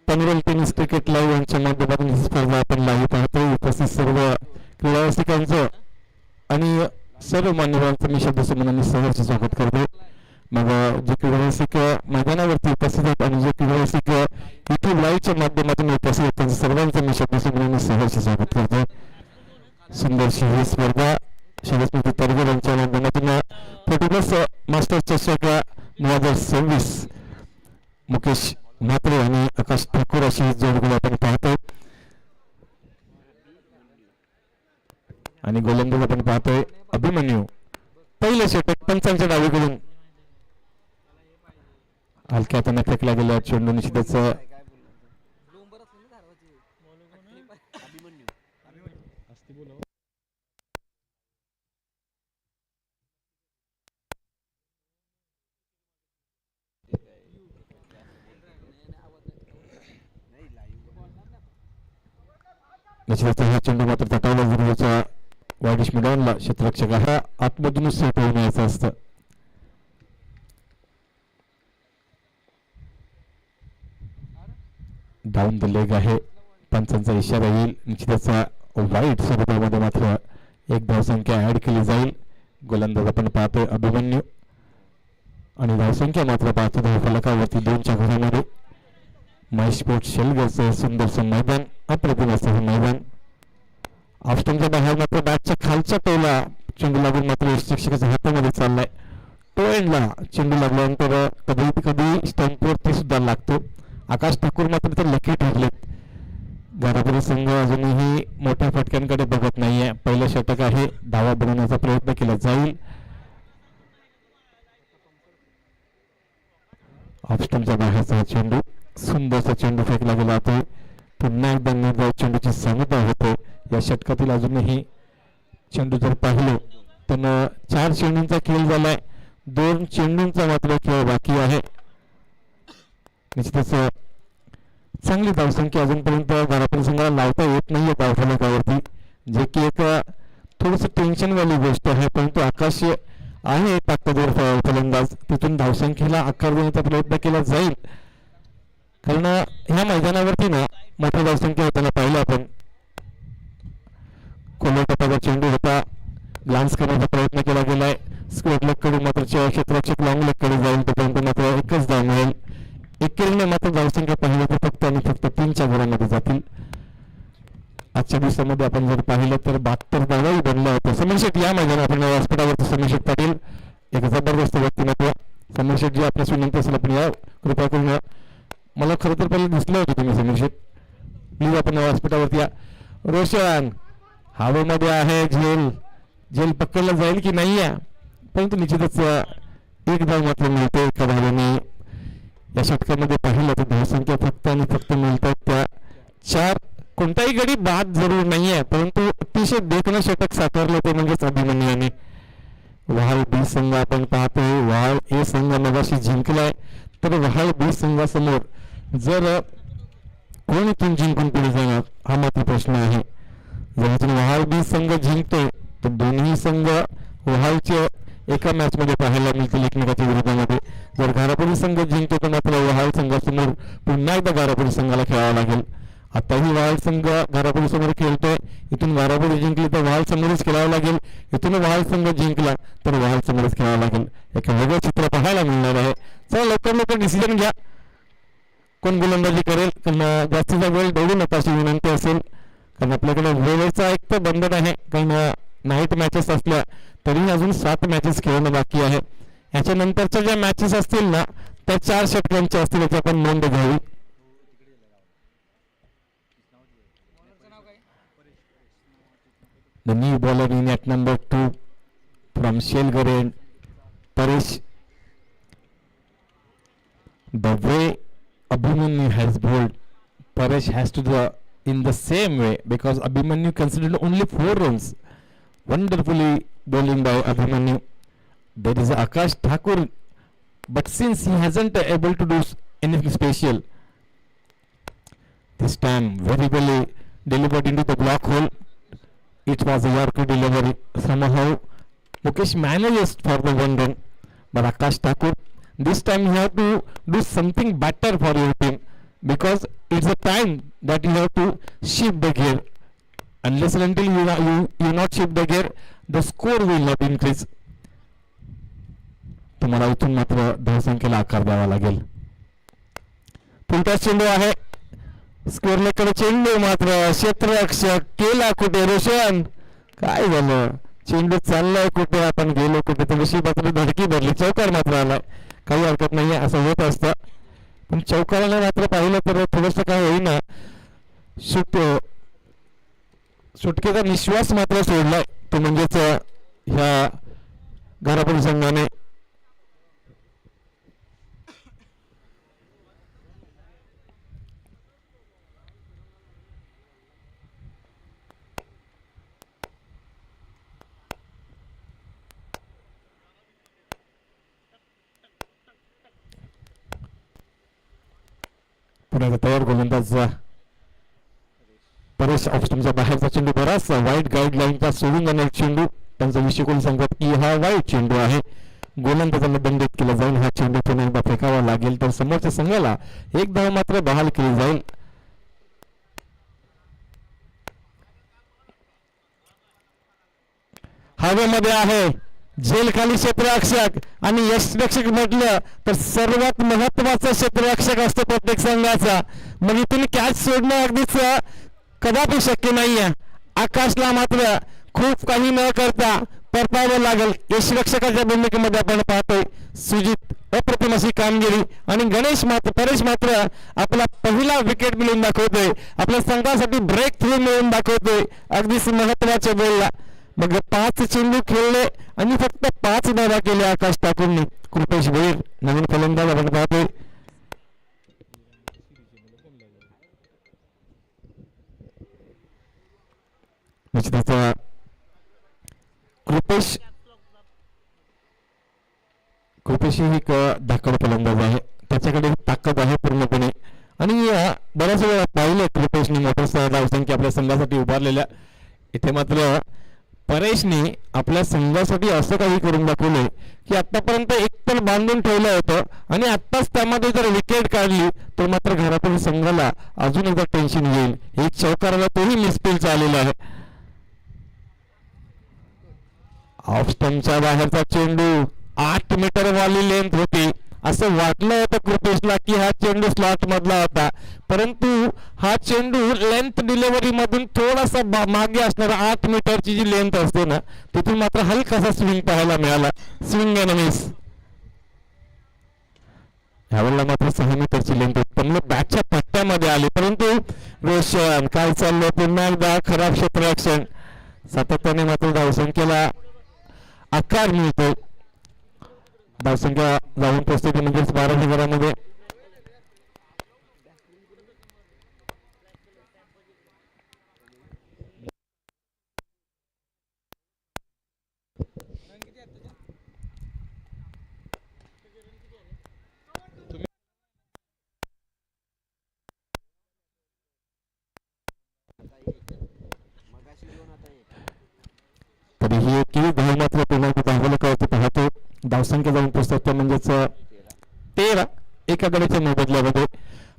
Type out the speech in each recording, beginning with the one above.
Panvel tennis cricket live यांच्या माध्यमातून ही स्पर्धा आपण लाईव्ह पाहतोय. उपस्थित सर्व क्रीडा रसिकांचं आणि सर्व मान्यवरांचं मी शब्दसन्मानाने सहर्ष स्वागत करतो. मग जे क्रीडा रसिक मैदानावरती उपस्थित आहेत आणि जे क्रीडा रसिक युट्यूब लाईव्हच्या माध्यमातून उपस्थित आहेत त्यांचं सर्वांचं मी शब्दसन्मानाने सहर्ष स्वागत करतो. सुंदरशी ही स्पर्धा शिवस्मृती तरगर यांच्या माध्यमातून फोर्टिनस मास्टर चषक 2026 मुकेश म्हात्रे आणि आकाश ठाकूर अशी जोडगोळ आपण पाहतोय. आणि गोलंदाज आपण पाहतोय अभिमन्यू. पहिलं षटक पंचांच्या डावीकडून हलक्या हाताने फेकला गेला चेंडू निश्चितच हा चेंडू मात्र तटावला जरूरचा वाईडिश मिडॉनला क्षेत्ररक्षक हा आतमधूनच सेट होऊन यायचं असतं. डाऊन द लेग आहे. पंचांचा इशारा येईल. निश्चितच वाईट स्वरूपामध्ये मात्र एक धावसंख्या ऍड केली जाईल. गोलंदाज आपण पाहतोय अभिमन्यू आणि धावसंख्या मात्र पाहतो धावफलकावरती 2च्या घरामध्ये. मायस्पोर्ट शेलगरचं सुंदरचं मैदान, अप्रतिम असं हे मैदान. ऑफस्टमच्या बाहेर मात्र बॅटच्या खालच्या टोला चेंडू लागून मात्र शिक्षकाच्या हातामध्ये चाललाय. टो एंडला चेंडू लागल्यानंतर कधी कधी स्टंपवरती सुद्धा लागतो. आकाश ठाकूर मात्र तर लकी ठरलेत. घारापुरी संघ अजूनही मोठ्या फटक्यांकडे बघत नाहीये. पहिलं षटक आहे. धावा बनवण्याचा प्रयत्न केला जाईल. ऑफस्टमच्या बाहेरचा चेंडू, सुंदरचा चेंडू फेकला गेला होता. पुन्हा एकदा निर्धाव चेंडूची सांगता होते. या षटकातील अजूनही चेंडू जर पाहिलं तर 4 चेंडूंचा खेळ झालाय. 2 चेंडूंचा मात्र खेळ बाकी आहे. निश्चितच चांगली धावसंख्या अजूनपर्यंत घारापुरी संघाला लावता येत नाहीये धावफलकावरती, जे की एक थोडस टेन्शन वाली गोष्ट आहे. परंतु आकाश आहे ताकदवर फलंदाज, तिथून धावसंख्येला आकार देण्याचा प्रयत्न केला जाईल. कारण ह्या मैदानावरती ना मोठी धावसंख्या होताना पाहिलं आपण. खोल्या टप्प्याचा चेंडू होता, ग्लान्स करण्याचा प्रयत्न केला गेलाय. स्क्वेअर लेग कडून मात्र क्षेत्ररक्षक लॉंग लेग कडे जाईल, तोपर्यंत मात्र एकच धाव मिळेल. एकेरीने मात्र धावसंख्या पाहिली तर फक्त आणि फक्त 3च्या घरामध्ये जातील. आजच्या दिवसामध्ये आपण जर पाहिलं तर 72 धावाही बनल्या होत्या. समीर शेठ या मैदानात आपण व्यासपीठावरती समीर शेठ पाटील एक जबरदस्त व्यक्तिमत्व. समीर शेठ जी आपल्यास विनंती असेल आपण या कृपया करून या. मला खरं तर पहिले दिसलं होतं तुम्ही समीर शेठ, प्लीज आपण व्यासपीठावरती या. रोशन हवेमध्ये आहे, झेल पकडला जाईल की नाही आहे, परंतु निश्चितच एक धाव मात्र मिळते एका धावेने. या षटकामध्ये पाहिलं तर धावसंख्या फक्त आणि फक्त मिळतात त्या 4. कोणताही गडी बाद जरूर नाहीये, परंतु अतिशय देखणं षटक साकारलं ते म्हणजेच अभिमन्यू यांनी. वहाल बी संघ आपण पाहतोय. वहाल ए संघ मगाशी जिंकलाय, तर वहाल बी संघासमोर जर कोण इथून जिंकून पुढे जाणार हा मात्र प्रश्न आहे. जर इथून वहाल बी संघ जिंकतोय तर दोन्ही संघ वहालचे एका मॅच मध्ये पाहायला मिळतील एकमेकाच्या विरोधामध्ये. जर घारापुरी संघ जिंकतो तर मात्र वहाल संघासमोर पुन्हा एकदा घारापुरी संघाला खेळावं लागेल. आताही वहाल संघ घारापुरी समोर खेळतोय. इथून घारापुरी जिंकली तर वहाल समोरच खेळावं लागेल. इथून वहाल संघ जिंकला तर वहाल समोरच खेळावं लागेल. एक वेगळं चित्र पाहायला मिळणार आहे. चला लवकर डिसिजन घ्या, कोण गोलंदाजी करेल. कारण जास्तीचा वेळ दौडू नका अशी विनंती असेल, कारण आपल्याकडे वेळेचा एक तर बंधन आहे. कारण नाईट मॅचेस असल्या तरी अजून 7 मॅचेस खेळणं बाकी आहे. याच्यानंतरच्या ज्या मॅचेस असतील ना त्या 4 षटकांच्या असतील, याची आपण नोंद घ्यावी. The new bowler in at number 2 from Shelgare, Paresh. The way Abhimanyu has bowled, Paresh has to do in the same way, because Abhimanyu considered only 4 runs. Wonderfully bowling by Abhimanyu. There is Akash Thakur, but since he hasn't able to do anything special, this time very well delivered into the block hole. It was a Yorker delivery. Somehow Mukesh manages for the 1 run, but Akash Thakur this time you have to do something better for your team, because it's a time that you have to shift the gear. Unless and until you not shift the gear, the score will not increase. तुम्हाला इथून मात्र धावसंख्येला आकार द्यावा लागेल. पुढचा चेंडू आहे square लेगकडे चेंडू, मात्र क्षेत्ररक्षक केला कुठे रोशन, काय झालं, चेंडू चाललाय कुठे, आपण गेलो कुठे, तर विषयी मात्र धडकी भरली, चौकार मात्र आलाय. काही हरकत नाहीये, असं होत असतं. पण चौकाराला मात्र पाहिलं तर थोडस काय होईना, सुटकेचा निश्वास मात्र सोडलाय तो, म्हणजेच ह्या घारापुरी संघाने. पुन्हा तयार गोलंदाज परेश ऑफस्टमच्या बाहेरचा चेंडू, बराच वाईट गाईडलाईनचा सोडून जाणार चेंडू. त्यांचा विषयकोल सांगतात की हा वाईट चेंडू आहे, गोलंदाजाला दंडित केला जाईल. हा चेंडू पुन्हा एकदा फेकावा लागेल, तर समोरच्या संघाला एक धाव मात्र बहाल केली जाईल. हवेमध्ये आहे झेल खाली क्षेत्ररक्षक, आणि यष्टिरक्षक म्हटलं तर सर्वात महत्वाचा क्षेत्ररक्षक असतो प्रत्येक संघाचा. मग इथून कॅच सोडणं अगदीच कदापि शक्य नाहीये. आकाशला मात्र खूप काही न करता परतावं लागेल. यष्टिरक्षकाच्या भूमिकेमध्ये आपण पाहतोय सुजित अप्रतिम अशी कामगिरी, आणि परेश मात्र आपला पहिला विकेट मिळवून दाखवतोय, आपल्या संघासाठी ब्रेक थ्रू मिळवून दाखवतोय अगदीच महत्वाच्या बोलला. मग 5 चेंडू खेळले आणि फक्त 5 धावा केल्या आकाश ठाकूरने. कृपेश भैर नवीन फलंदाज आपण पाहतोय. निश्चितच कृपेश ही एक धाकड फलंदाज आहे, त्याच्याकडे ताकद आहे पूर्णपणे. आणि बऱ्याच वेळा पाहिलं कृपेशने मोठ्या धावसंख्या आपल्या संघासाठी उभारलेल्या. इथे मात्र परेशने आपल्या संघासाठी असं काही करून दाखवले की आतापर्यंत एक तर बांधून ठेवलं होतं, आणि आत्ताच त्यामध्ये जर विकेट काढली तर मात्र घरातील संघाला अजून एकदा टेन्शन येईल. एक चौकाराला तोही मिसफिल्ड आलेला आहे. ऑफ स्टंपच्या बाहेरचा चेंडू, 8 मीटर वाली लेंथ होती. असं वाटलं होतं कृपेशला की हा चेंडू स्लॉट मधला होता, परंतु हा चेंडू लेंथ डिलिव्हरी मधून थोडासा मागे असणार 8 मीटरची जी लेंथ असते ना, तिथून मात्र हलकासा स्विंग पाहायला मिळाला. Swing and miss. ह्यावेळेला मात्र 6 मीटरची लेंथ पण बॅटच्या पट्ट्यामध्ये आली, परंतु रोशन काय चाललं, पुन्हा एकदा खराब क्षेत्ररक्षण. सातत्याने मात्र धावसंख्येला आकार मिळतो. धावसंख्या जाऊन पोहोचते म्हणजेच 12 घरामध्ये. तरीही किती धाव मात्र पुन्हा धावलं कळतं पाहतो. धावसंख्या जाऊन पोहोचतात म्हणजेच 13 एका गड्याच्या मोबदल्यामध्ये.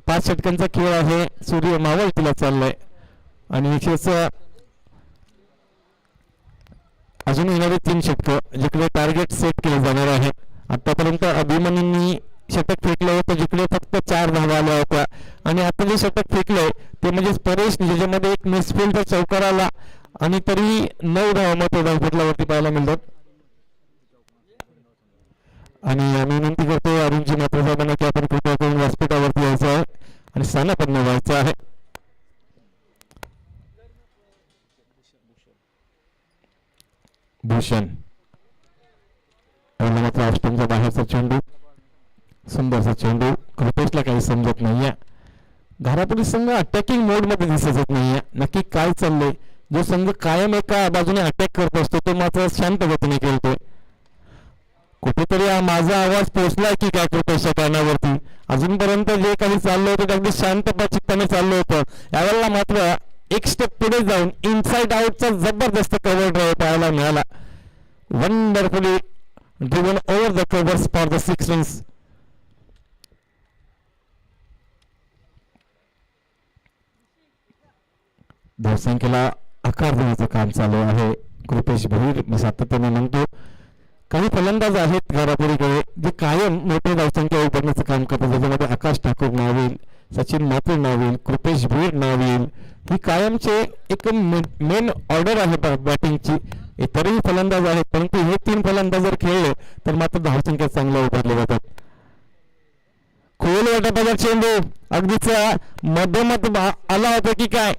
5 षटकांचा खेळ आहे. सूर्य मावळतीला चाललाय आणि विशेष अजून येणारे 3 षटक जिकडे टार्गेट सेट केले जाणार आहे. आतापर्यंत अभिमन्यूंनी षटक फेकलं होतं जिकडे फक्त 4 धावा आल्या होत्या, आणि आता जे षटक फेकलंय ते म्हणजेच परेश ज्याच्यामध्ये एक मिसफिल्ड चौकार आला, आणि तरी 9 धावा मात्र धावपटलावरती पाहायला मिळतात. आणि आम्ही विनंती करतो अरुणजी मात्र साहेबांना की आपण कृपया करून व्यासपीठावरती यायचं आहे आणि स्थानापन्न व्हायचं आहे. भूषण मात्र ऑस्टनच्या बाहेरचा चेंडू, सुंदरचा चेंडू. कृपेशला काही समजत नाहीये. घारापुरी संघ अटॅकिंग मोड मध्ये दिसत नाहीये. नक्की काय चाललंय? जो संघ कायम एका बाजूने अटॅक करत असतो तो मात्र शांत गतीने खेळतोय. कुठेतरी माझा आवाज पोहोचलाय की काय कृपेशच्या कानावरती? अजूनपर्यंत जे काही चाललं होतं अगदी शांत चित्ताने चाललं होतं. यावेळेला मात्र एक स्टेप पुढे जाऊन इनसाइड आउटचा जबरदस्त कव्हर ड्राइव्ह पाहायला मिळाला. Wonderfully driven over the covers for the 6 runs. धावसंख्येला आकार देण्याचं काम चालू आहे. कृपेश भोईर मी सातत्याने म्हणतो, काही फलंदाज आहेत घारापुरीकडे जे कायम मोठे धावसंख्या उभारण्याचं काम करतात. ज्याच्यामध्ये आकाश ठाकूर नाव येईल, सचिन मात्रे नाव येईल, कृपेश भोईर नाव येईल. ही कायमचे एक मेन ऑर्डर आहे बॅटिंगची. इतरही फलंदाज आहेत, परंतु हे 3 फलंदाज जर खेळले तर मात्र धावसंख्या चांगल्या उभारल्या जातात. खोल वाटपाचा चेंडू अगदीच मध्यमत आला होता की काय,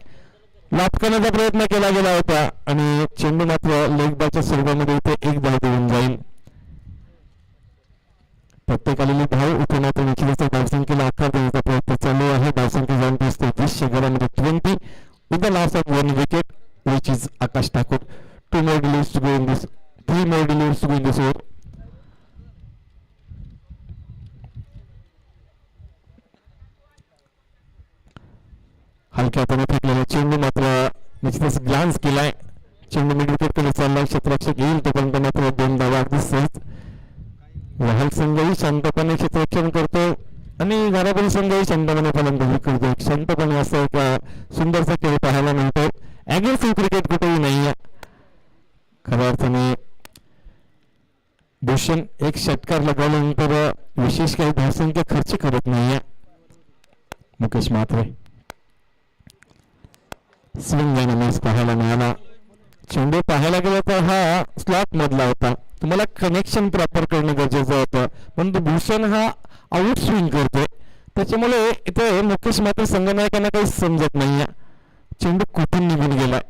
लाटकण्याचा प्रयत्न केला गेला होता आणि चेंडू मात्र लेग बॉलच्या स्वरूपामध्ये इथे 1 धाव देऊन जाईल. प्रत्येक आलेली धाव इथे मात्र निश्चितच धावसंख्येला आकार देण्याचा प्रयत्न चालू आहे. धावसंख्या जाऊन पोहोचते 20 गडामध्ये 20 with the loss of 1 wicket which is Akash Thakur. 2 more deliveries to go in this, 3 more deliveries to go in this over. हलक्या हाताने फेकलेला चेंडू मात्र निश्चितच ग्लान्स केलाय. चेंडू मिड विकेट कडे चाललाय, क्षेत्ररक्षक येईल तोपर्यंत मात्र 2 धावा अगदी सहज. वहाल संघही शांतपणे क्षेत्ररक्षण करतो आणि घारापुरी संघही शांतपणे फलंदाजी करतो. शांतपणे असं एक सुंदरसा खेळ पाहायला मिळतो. अग्रेसिव्ह क्रिकेट कुठेही नाहीये. खऱ्या अर्थाने भूषण एक षटकार लगावल्यानंतर विशेष काही धावसंख्या खर्च करत नाहीये. मुकेश म्हात्रे स्विंग आणि मिस पाहायला मिळाला. चेंडू पाहायला गेला तर हा स्लॉट मधला होता, तुम्हाला कनेक्शन प्रॉपर करणं गरजेचं होतं, परंतु भूषण हा आउट स्विंग करतोय. त्याच्यामुळे इथे मुकेश म्हात्रे संघनायकांना काही समजत नाहीये चेंडू कुठून निघून गेलाय.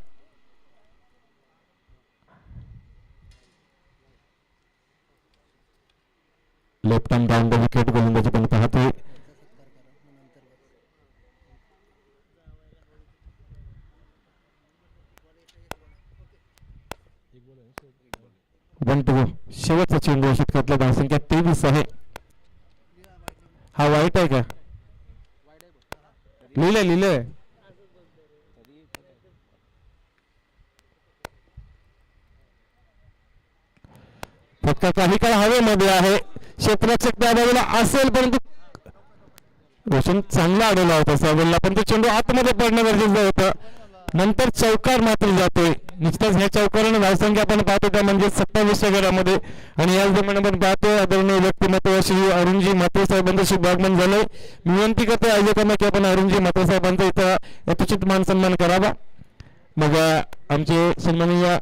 Left hand down the wicket गोलंदाजी पण पाहतोय. शेवटचा चेंडू षटकातल्या धावसंख्या 23 आहे. हा वाईट आहे का? लिहिलंय फक्त काही काळ हवेमध्ये आहे. क्षेत्ररक्षक त्या बाजूला असेल, परंतु रोशन चांगला अडवला होता साहेबांना, पण तो चेंडू आतमध्ये पडणं गरजेचं होतं. नंतर चौकार मात्र जातोय. निश्चितच ह्या चौकाराने धावसंख्या आपण पाहतो त्या म्हणजे 27 गडामध्ये. आणि याच दरम्यान आपण पाहतो आदरणीय व्यक्तिमत्व श्री अरुणजी म्हात्रे साहेबांचं शुभागमन झालंय. मी विनंती करतो आयोजकांना की आपण अरुणजी म्हात्रे साहेबांचा इथं यथोचित मान सन्मान करावा. मग आमचे सन्माननीय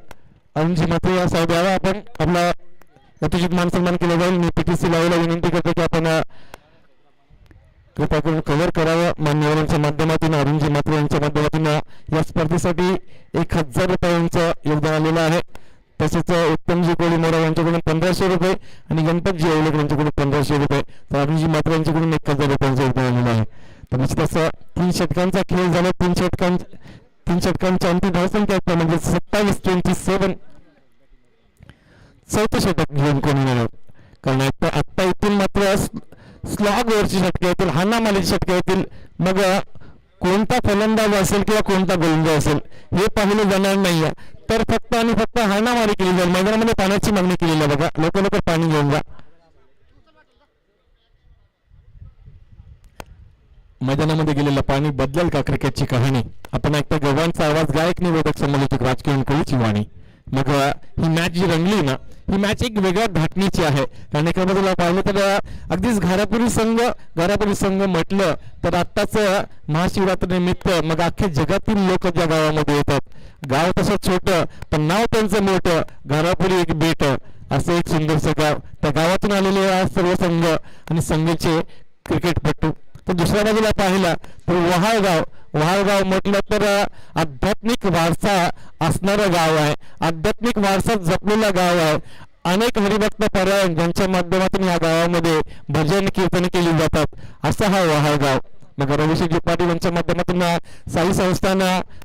अरुणजी म्हात्रे या साहेब यावा, आपण आपला यथोचित मान सन्मान केला जाईल. मी PTC लावायला विनंती करतो की आपण कृपा करून कव्हर करावं. मान्यवरांच्या माध्यमातून अरुणजी म्हात्रे यांच्या माध्यमातून या स्पर्धेसाठी 1000 रुपयांचं योगदान आलेलं आहे. तसेच उत्तमजी कोळी मोरा यांच्याकडून 1500 रुपये आणि गणपतजी येवलेकर यांच्याकडून 1500 रुपये, तर अरुणजी म्हात्रे यांच्याकडून 1000 रुपयांचं योगदान आलेलं आहे. तर निश्चितच 3 षटकांचा खेळ झाला. 3 षटकांच्या अंतिम धावसंख्या म्हणजे 27-27. चौथं षटक घेऊन कोणी येणार, कारण आता इथून मात्र स्लॉग वरची षटके येतील, हाणामारीची षटके येतील. मग कोणता फलंदाज असेल किंवा कोणता गोलंदाज असेल हे पाहिलं जाणार नाहीये, तर फक्त आणि फक्त हाणामारी केली जाईल. मैदानामध्ये पाण्याची मागणी केलेली आहे. बघा, लवकर पाणी घेऊन जा. मैदानामध्ये गेलेलं पाणी बदलेल का क्रिकेटची कहाणी? आपण ऐकता गव्हांचा आवाज, गायक निवेदक समालोचक राजकीय कळीची वाणी. मग ही मॅच जी रंगली ना, ही मॅच एक वेगळ्या धाटणीची आहे. कारण एका बाजूला पाहिलं तर अगदीच घारापुरी संघ म्हटलं तर आत्ताच महाशिवरात्रीनिमित्त मग अख्ख्या जगातील लोक ज्या गावामध्ये येतात. गाव तसं छोटं पण नाव त्यांचं मोठं, घारापुरी एक बेट, असं एक सुंदरसं गाव. त्या गावातून आलेले सर्व संघ आणि संघाचे क्रिकेटपटू. तर दुसऱ्या बाजूला पाहिला तर वहाळगाव म्हटलं तर आध्यात्मिक वारसा असणारं गाव आहे, आध्यात्मिक वारसा जपलेलं गाव आहे. अनेक हरिभक्त परायण ज्यांच्या माध्यमातून या गावामध्ये भजन कीर्तन केली जातात, असा हा वहाळगाव. मग रविशेखजी पाटील यांच्या माध्यमातून साई संस्थान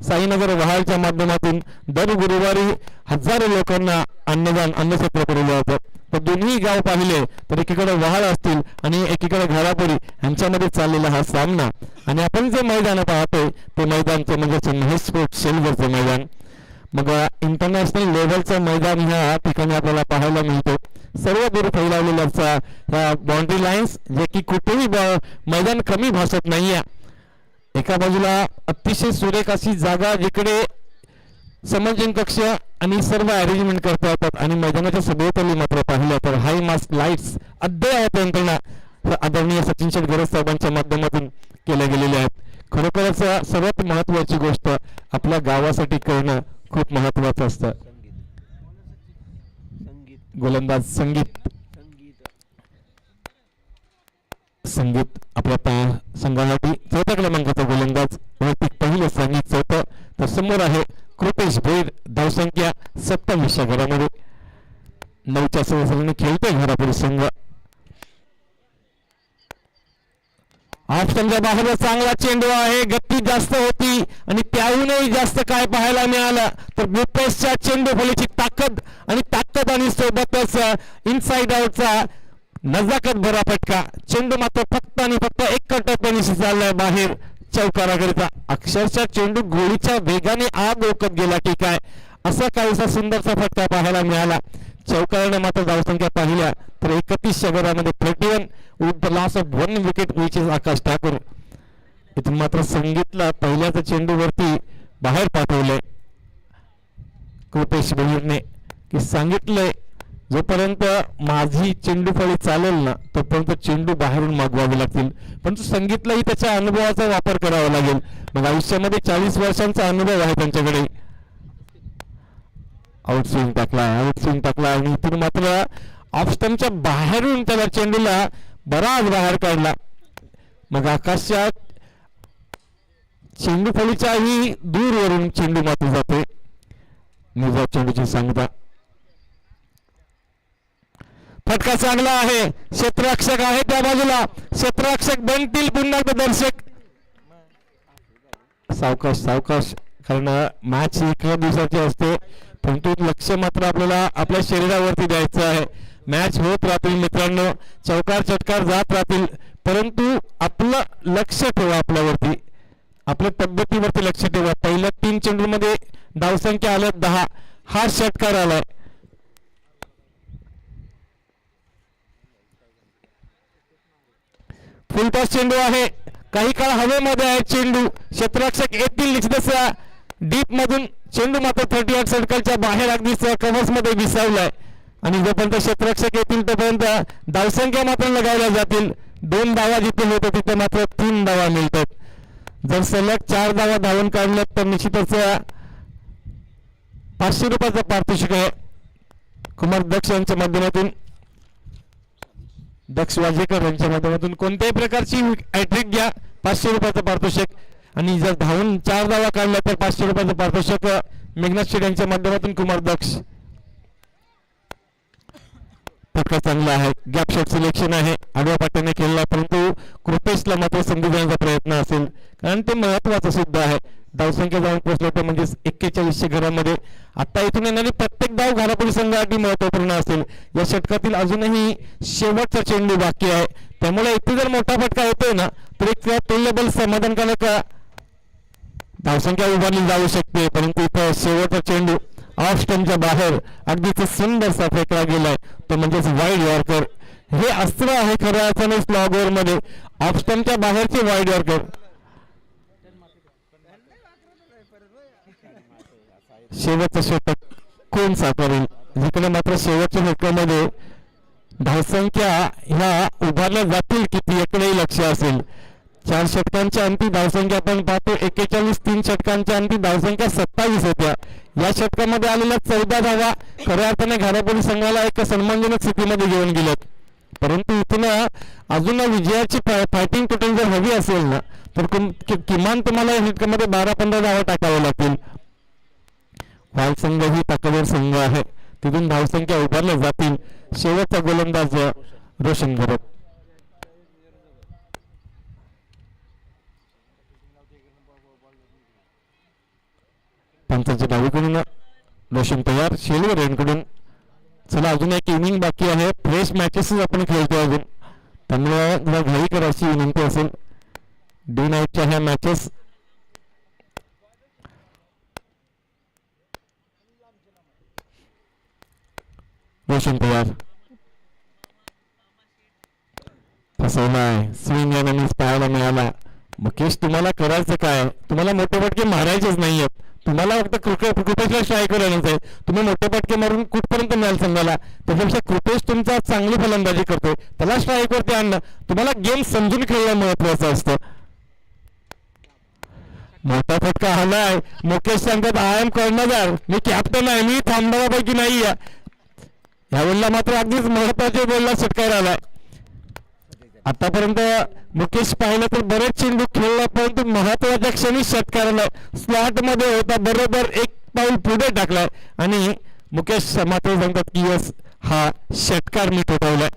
साईनगर वहाळच्या माध्यमातून दर गुरुवारी हजारो लोकांना अन्नछत्र पुरवलं जातं. तर दोन्ही गाव पाहिले तर एकीकडे वहाळ असतील आणि एकीकडे घारापुरी यांच्यामध्ये चाललेला हा सामना. आणि आपण जे मैदान पाहतोय ते मैदानचं म्हणजे महेश स्पोर्ट्स शेलवरचं मैदान. मग इंटरनॅशनल लेव्हलचं मैदान ह्या ठिकाणी आपल्याला पाहायला मिळतो. सर्व दूर फैलावलेल्या ह्या बाउंड्री लाईन्स जे की कुठेही मैदान कमी भासत नाहीये. एका बाजूला अतिशय सुरेख अशी जागा जिकडे समंजन कक्ष आणि सर्व अरेंजमेंट करता येतात आणि मैदानाच्या सभोवताली मात्र पाहिलं तर हाय मास्ट लाईट्स अद्ययावत यंत्रणा आदरणीय सचिन शेठ गरज साहेबांच्या माध्यमातून केल्या गेलेल्या आहेत. खरोखरच सर्वात महत्वाची गोष्ट आपल्या गावासाठी करणं खूप महत्वाचं असतं. गोलंदाज संगीत आपल्या संघासाठी चौथ्या क्रमांकाचा गोलंदाज वैयक्तिक पहिलं संगीत चौथं. तर समोर आहे कृपेश भोईर धावसंख्या 27 घरामध्ये 9च्या सलग खेळतोय घरापुढे संघ. ऑप्शनच्या बाहेर चांगला चेंडू आहे, गती जास्त होती आणि त्याहूनही जास्त काय पाहायला मिळालं तर बुपेशच्या चेंडू फलीची ताकद आणि सोबतच इनसाइड आउटचा नजाकत भरा फटका. चेंडू मात्र फक्त आणि फक्त एक टप्प्याने चाललाय बाहेर चौकाराकरिता. अक्षरशः चेंडू गोळीच्या वेगाने आग ओकत गेला की काय असा काहीसा सुंदरसा फटका पाहायला मिळाला. चौकाराने मात्र धावसंख्या पाहिल्या तर 31 घरामध्ये 31 with the loss of 1 wicket which is Akash Thakur. इथून मात्र संगीतला पहिल्याच चेंडूवरती बाहेर पाठवलंय कृपेश भोईरने की सांगितलंय जोपर्यंत माझी चेंडू फळी चालेल ना तोपर्यंत चेंडू बाहेरून मागवावे लागतील. परंतु संगीतलाही त्याच्या अनुभवाचा वापर करावा लागेल. मग आयुष्यामध्ये 40 वर्षांचा अनुभव आहे त्यांच्याकडे. आउटस्विंग टाकला आणि इथून मात्र ऑफ स्टंपच्या बाहेरून त्याला चेंडूला बराच बाहेर काढला. मग आकाशच्या चेंडू फळीच्याही दूरवरून चेंडू मात्र जाते. निर्धाव चेंडूची सांगता फटका चांगला आहे. क्षेत्ररक्षक आहे त्या बाजूला, क्षेत्ररक्षक बनतील पुन्हा दर्शक. सावकाश कारण मॅच एका दिवसाची असते परंतु लक्ष मात्र आपल्याला आपल्या शरीरावरती द्यायचं आहे. मॅच होत राहतील मित्रांनो, चौकार चटकार जात राहतील परंतु आपलं लक्ष ठेवा आपल्यावरती, आपल्या तब्येतीवरती लक्ष ठेवा. पहिल्या 3 चेंडूमध्ये धावसंख्या आल्या 10, हा षटकार आलाय. फुलटॉस चेंडू आहे, काही काळ हवेमध्ये आहे चेंडू. क्षेत्ररक्षक येतील निश्चितच डीप मधून. चेंडू मात्र 38 सर्कलच्या बाहेर अगदीच कव्हर्स मध्ये विसावलाय आणि जोपर्यंत क्षेत्ररक्षक येतील तोपर्यंत धावसंख्या मात्र लगावल्या जातील. 2 धावा जिथे होते तिथे मात्र 3 धावा मिळतात. जर सलग 4 धावा धावून काढल्यात तर निश्चितच 500 रुपयाचं पारितोषिक आहे. कुमार दक्ष यांच्या माध्यमातून, दक्ष वाजेकर यांच्या माध्यमातून कोणत्याही प्रकारची हॅट्रिक घ्या 500 रुपयाचं पारितोषिक. आणि जर धावून 4 धावा काढल्या तर 500 रुपयाचं पारितोषिक मेघनाथ शेठ यांच्या माध्यमातून कुमार दक्ष. फटका चांगला आहे, गॅप शॉट सिलेक्शन आहे, आडव्या पाट्याने खेळला परंतु कृपेशला मात्र संधी देण्याचा प्रयत्न असेल कारण ते महत्वाचं सुद्धा आहे. धावसंख्या जाऊन पोहोचलं तर म्हणजे 41 घरामध्ये आता इथून येणारी प्रत्येक धाव घरापुढील संघासाठी महत्वपूर्ण असेल. या षटकातील अजूनही शेवटचा चेंडू बाकी आहे त्यामुळे इथे जर मोठा फटका येतोय ना तर एक तुल्यबल समाधानकारक धावसंख्या उभारली जाऊ शकते. परंतु इथं शेवटचा चेंडू ऑफ स्टंपच्या बाहेर अगदीच सुंदरसा फेकला गेलाय तो म्हणजेच वाईड यॉर्कर. हे अस्त्र आहे खऱ्या अर्थाने स्लॉग ओव्हर मध्ये, ऑफ स्टंपच्या बाहेरचे वाईड यॉर्कर. शेवटचं षटक कोण साकारेल, जिकडे मात्र शेवटच्या षटकामध्ये धावसंख्या ह्या उभारल्या जातील किती याकडेही लक्ष असेल. 4 षटकांच्या अंती धावसंख्या आपण पाहतो 41, 3 षटकांच्या अंती धावसंख्या 27 होत्या. या षटकामध्ये आलेल्या 14 धावा खऱ्या अर्थाने घारापुरी संघाला एक सन्मानजनक स्थितीमध्ये घेऊन गेल्यात. परंतु इथून अजून विजयाची फायटिंग टोटल जर हवी असेल ना तर किमान तुम्हाला या षटकामध्ये 12-15 धावा टाकाव्या लागतील. वाल संघ ही ताकदवर संघ आहे, तिथून धावसंख्या उभारल्या जातील. शेवटचा गोलंदाज रोशन भरत. पंचांच्या डावीकडून रोशन तयार, शेलवर यांकडून. चला अजून एक इनिंग बाकी आहे, फ्रेश मॅचेस आपण खेळतो अजून त्यामुळे जरा घाई करायची विनंती असेल. डे नाईटच्या ह्या मॅचेस रोशन तयार फसवलाय, स्विंग आणि पाहायला मिळाला. मुकेश तुम्हाला करायचं काय? तुम्हाला मोठे फटके मारायचेच नाहीयेत. तुम्हाला फक्त कृपेशला स्ट्राईकवर आणायचं आहे. तुम्ही मोठे फटके मारून कुठपर्यंत मिळाल संघाला? त्याच्यापेक्षा कृपेश तुमचा चांगली फलंदाजी करतोय, त्याला स्ट्राईकवरती आणणं. तुम्हाला गेम समजून खेळणं महत्वाचं असतं. मोठा फटका आलाय. मुकेश सांगतात आय एम कर्णधार, मी कॅप्टन आहे, मी थांबणाऱ्यापैकी नाही आहे. यावेळेला मात्र अगदीच महत्वाच्या बोलला षटकार आलाय. आतापर्यंत मुकेश पाहिलं तर बरेच चेंडू खेळला, परंतु महत्वाच्या क्षणी षटकार आलाय. स्लॉट मध्ये होता, बरोबर एक पाऊल पुढे टाकलाय आणि मुकेश मात्र सांगतात की यस, हा षटकार मी ठोठावलाय.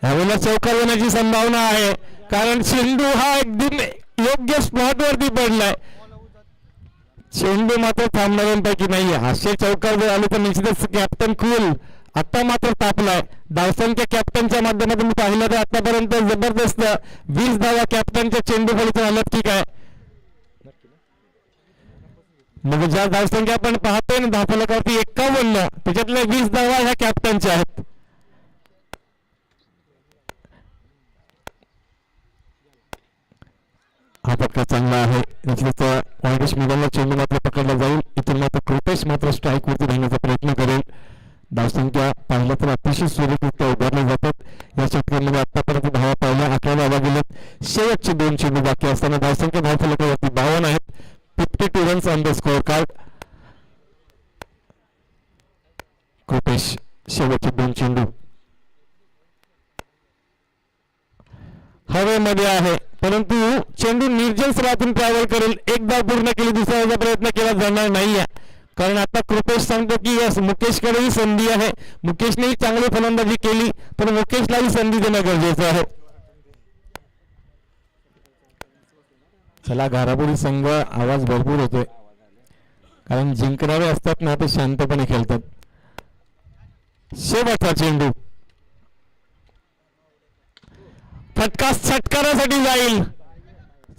यावेळेला चौकार येण्याची संभावना आहे, कारण चेंडू हा एकदम योग्य स्पॉट वरती पडलाय. चेंडू मात्र थांबणाऱ्यांपैकी नाहीये. असे चौकार जर आले तर निश्चितच कॅप्टन कुल आता मात्र तापलाय. धावसंख्या कॅप्टनच्या माध्यमातून मी पाहिलं तर आतापर्यंत जबरदस्त 20 धावा कॅप्टनच्या चेंडू फलीतून आल्यात की काय. मग ज्या धावसंख्या आपण पाहतोय ना धावफलकावरती 51, त्याच्यातल्या 20 धावा ह्या कॅप्टनच्या आहेत. हा फटका चांगला आहे. वायडेश मैदानाला चेंडू मात्र पकडला जाईल. इथून मात्र कृपेश मात्र स्ट्राईक वरती राहण्याचा प्रयत्न करेल. धावसंख्या पाहिलं तर अतिशय सुरक्षितरित्या उभारल्या जातात. या षटकामध्ये आतापर्यंत धावा पाहिल्या 11 धावा गेलेत. शेवटचे 2 चेंडू बाकी असताना धावसंख्या धावफलकावरती 52 आहेत. 52 runs on the score card. Kripesh शेवटचे 2 चेंडू हवेमध्ये आहे, परंतु चेंडू निर्जल स्थळातून ट्रॅव्हल करेल. एकदा पूर्ण केली, दुसऱ्याचा प्रयत्न केला जाणार नाहीये, कारण आता कृपेश सांगतो की यस मुकेशकडेही संधी आहे. मुकेशनेही चांगली फलंदाजी केली, पण मुकेशलाही संधी देणं गरजेचं आहे. चला घारापुरी संघ आवाज भरपूर होतोय, कारण जिंकणारे असतात ना ते शांतपणे खेळतात. शेवटचा चेंडू फटका षटकारासाठी जाईल.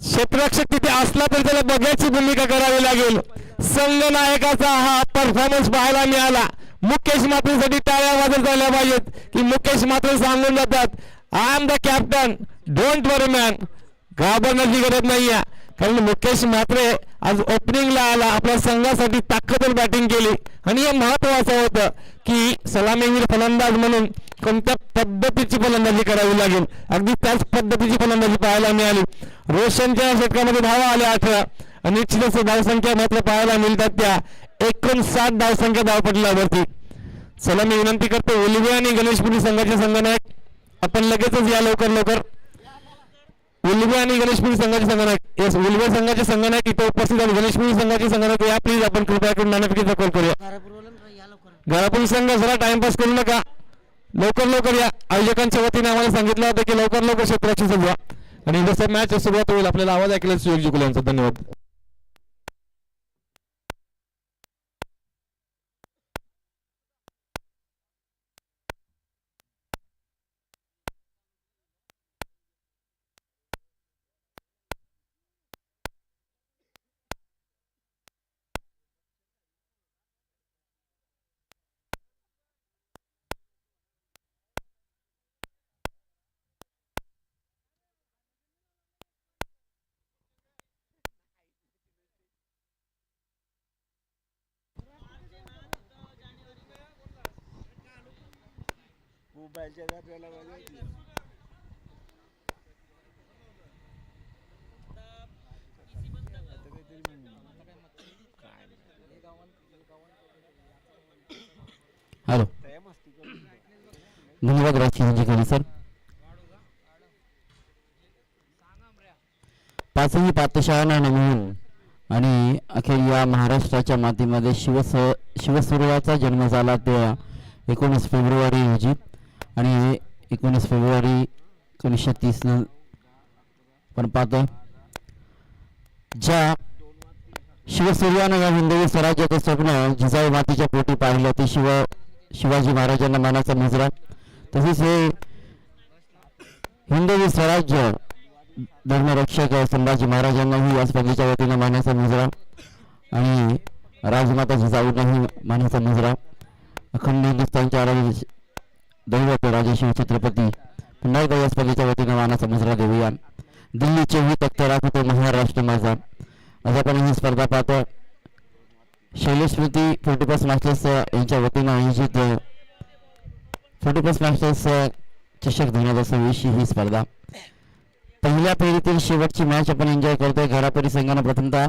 क्षेत्ररक्षक तिथे असला तरी त्याला बघ्याची भूमिका करावी लागेल. संघनायकाचा हा परफॉर्मन्स पाहायला मिळाला. मुकेश मात्रेसाठी टाळ्या वाजत झाल्या पाहिजेत की मुकेश मात्र सांगून जातात I am the captain, don't worry man. घाबरण्याची गरज नाहीये, कारण मुकेश मात्रे आज ओपनिंगला आला, आपल्या संघासाठी ताकदवर बॅटिंग केली आणि हे महत्वाचं होतं की सलामीवीर फलंदाज म्हणून कोणत्या पद्धतीची फलंदाजी करावी लागेल. अगदी त्याच पद्धतीची फलंदाजी पाहायला मिळाली. रोशनच्या षटकामध्ये धावा आल्या 18 आणि निश्चितच धावसंख्या मात्र पाहायला मिळतात त्या 59 धावसंख्या धावपटलावरती. चला मी विनंती करतो उलवे आणि गणेशपुरी संघाचे संघनायक आपण लगेचच या लवकर. उलवे आणि गणेशपुरी संघाचे संघनायक, येस उलवे संघाचे संघनायक इथे उपस्थित आहेत. गणेशपुरी संघाचे संघनायक या प्लीज, आपण कृपया करून नाणेफेकीचा कॉल करूया. घारापुरी संघ जरा टाइमपास करू नका, लवकर या. आयोजकांच्या वतीने आम्हाला सांगितलं होतं की लवकर क्षेत्राची सजवा आणि जसं मॅच सुरुवात होईल आपल्याला आवाज ऐकला सुयोग जिंकूल यांचा. धन्यवाद. हॅलो, धन्यवाद राजकीय सर. पाचही पाठशाळांना नमून आणि अखेर या महाराष्ट्राच्या मातीमध्ये शिवसूर्याचा जन्म झाला ते 19 फेब्रुवारी रोजी आणि 19 फेब्रुवारी 1930 पण पाहतो ज्या शिवसूर्यानं या हिंदवी स्वराज्याचं स्वप्न जिजाऊ मातीच्या पोटी पाहिलं ते शिवाजी महाराजांना मानाचा मुजरा. तसेच हे हिंदवी स्वराज्य धर्मरक्षक संभाजी महाराजांनाही या स्पर्धेच्या वतीनं मानाचा मुजरा आणि राजमाता जिजाऊंनाही मानाचा मुजरा. अखंड हिंदुस्थानच्या दैवत राजे शिव छत्रपती पुन्हा एकदा या स्पर्धेच्या वतीनं मानाचा मुजरा देऊया. दिल्ली 24 तख्त राखतो महाराष्ट्र माझा. आज आपण ही स्पर्धा पाहतो. शैलेश स्मृती 40+ मास्टर्स यांच्या वतीनं आयोजित 40+ मास्टर्स चषक 2026 ही स्पर्धा. पहिल्या फेरीतील शेवटची मॅच आपण एन्जॉय करतोय. घरापरी संघानं प्रथमतः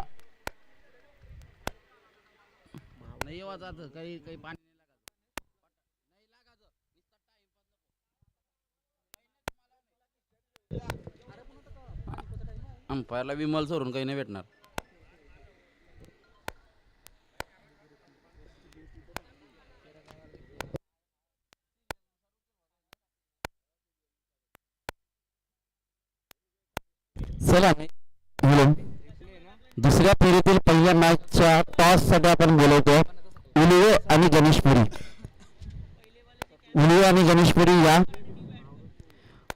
अंपायरला विमल सोडून काही नाही भेटणार. चला दुसऱ्या फेरीतील पहिल्या मॅचच्या टॉस साठी आपण बोलवतो उलवे आणि गणेशपुरी. उलवे आणि गणेशपुरी या.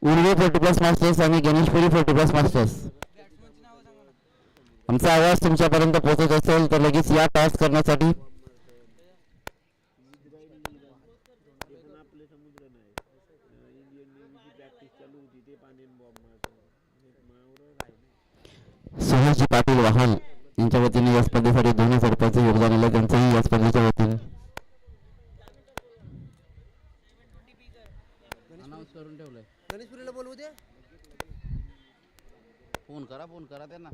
उलवे 40+ मास्टर्स आणि गणेशपुरी 40+ मास्टर्स. आमचा आवाज तुमच्यापर्यंत पोहोचत असेल तर लगेच या टॉस करण्यासाठी. सुहासजी पाटील वाहन यांच्या वतीने या स्पर्धेसाठी 2000 रुपयाचे योगदान आलं. त्यांचंही या स्पर्धेच्या वतीने अनाउन्स करून ठेवलंय. गणेशपुरीला बोलवू दे. फोन करा त्यांना.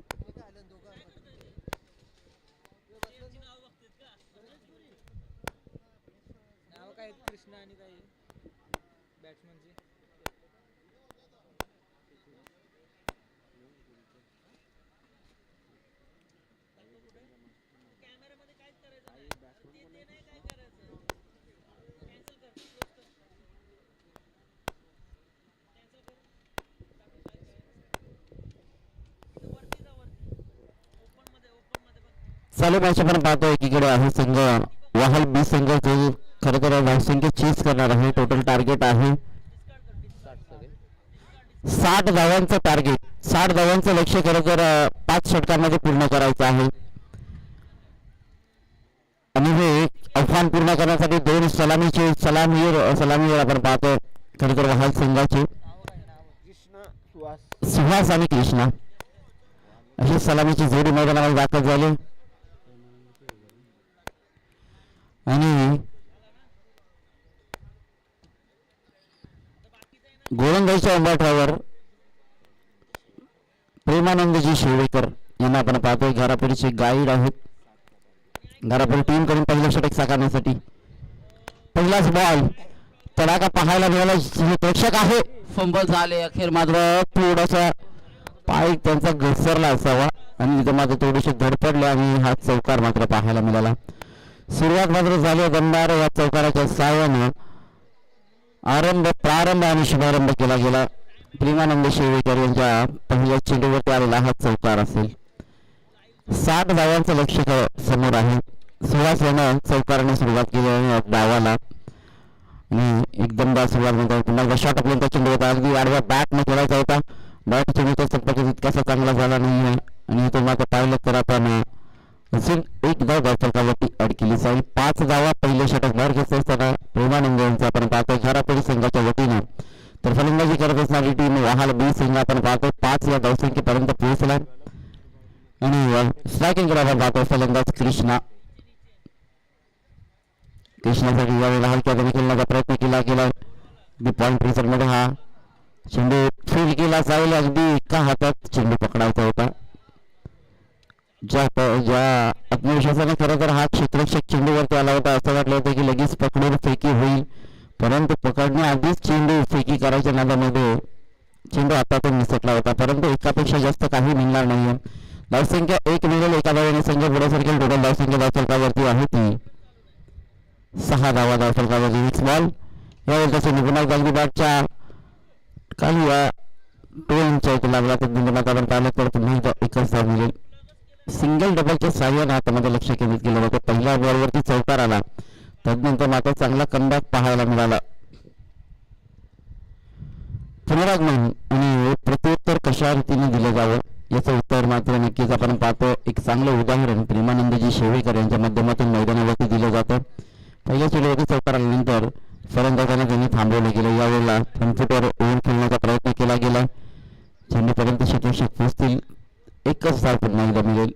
नाव काय कृष्णा आणि काय बॅट्समनची. चालू मॅच आपण पाहतो. एकीकडे आहे संघ वाहल बी संघ जो खरं तर धावसंख्या चीज करणार आहे. टोटल टार्गेट आहे 60 धावांचं टार्गेट. 60 धावांचं लक्ष्य खरं तर 5 षटकांमध्ये पूर्ण करायचं आहे. आणि हे आव्हान पूर्ण करण्यासाठी 2 सलामीवर आपण पाहतो खरं तर वाहल संघाचे सुहास आणि कृष्णा अशी सलामीची जोडी मैदानामध्ये दाखल झाली. आणि गोलंदाजीच्या उंबरठ्यावर प्रेमानंदजी शेवेकर यांना आपण पाहतोय. घरापुरीचे गाईड आहेत. घरापुरी टीम कडून पहिलं षटक साकारण्यासाठी पहिलाच बॉल तडाखा पाहायला मिळाला. प्रेक्षक आहे. फंबल झाले अखेर मात्र थोडासा पाय त्यांचा घसरला असावा आणि तिथं मात्र थोडेसे धडपडले आणि हा चौकार मात्र पाहायला मिळाला. सुरुवात मात्र झाली दमदार या चौकाराच्या साहाय्याने. प्रारंभ आणि शुभारंभ केला गेला. प्रेमानंद शेवेकर यांच्या पहिल्या चेंडूवरती आलेला हा चौकार असेल. 60 धावांचं लक्ष्य समोर आहे. सुहास यानं चौकाराने सुरुवात केली डावाला आणि एकदम सुरुवात नंतर पुन्हा शॉट आपल्याला चेंडू होता. अगदी आडव्या बॅटने खेळायचा होता. बॅट चेंडूचा संपर्क तितकासा चांगला झाला नाही आणि तो मात्र पाहिलं तर आपण अजून एक धाव धावफलकावरती ऍड केली जाईल. 5 धावा पहिले षटक बाहेर घेतले असताना प्रेमानंद यांचा आपण पाहतो घरापुरी संघाच्या वतीनं. तर फलंदाजी करत असणारी टीम वाहाल बी संघ आपण पाहतो 5 या धावसंख्येपर्यंत पोहोचला आणि स्ट्रायकिंग करायला पाहतो फलंदाज कृष्णासाठी यावेळेला हलक्या दरी खेळण्याचा प्रयत्न केला गेला. पॉइंट रिझल्ट मध्ये हा चेंडू फील्ड केला जाईल. अगदी एका हातात चेंडू पकडायचा होता. ज्या आत्मविश्वासाने खरं तर हा क्षेत्ररक्षक चेंडूवरती आला होता. असं वाटलं होतं की लगेच पकडून फेकी होईल परंतु पकडण्याआधीच चेंडू फेकी करायच्या नादामध्ये चेंडू हातातून निसटला होता. परंतु एकापेक्षा जास्त काही मिळणार नाहीये. धावसंख्या 1 मिळेल. एका धावेने संघ पुढे सरकेल. टोटल धावसंख्या धावफलकावरती आहे ती 6 धावा धावफलकावरती. नेक्स्ट बॉल यावेळी त्याचे निपुणात गालगी बॅटच्या खाली 2 इंच लागला तर बिंदूनाथ आपण पाहिलं तर पुन्हा एकच धाव मिळेल. सिंगल डबलच्या साह्याने हातामध्ये लक्ष केंद्रित केलं होतं. पहिल्या बॉलवरती चौकार आला तदनंतर मात्र चांगला कमबॅक पाहायला मिळाला. पुनरागमन आणि प्रत्युत्तर कशा रीतीने दिलं जावं याचं उत्तर मात्र नक्कीच आपण पाहतो. एक चांगलं उदाहरण प्रेमानंदजी शेवेकर यांच्या माध्यमातून मैदानावरती दिलं जातं. पहिल्या चेंडूवरती चौकार आल्यानंतर फलंदाजाने त्यांनी थांबवलं गेलं. यावेळेला फ्रंटफुटवर ओव्हर खेळण्याचा प्रयत्न केला गेला. चेंडूपर्यंत क्षेत्ररक्षक पोहोचतील. एकच धाव पुन्हा एकदा मिळेल.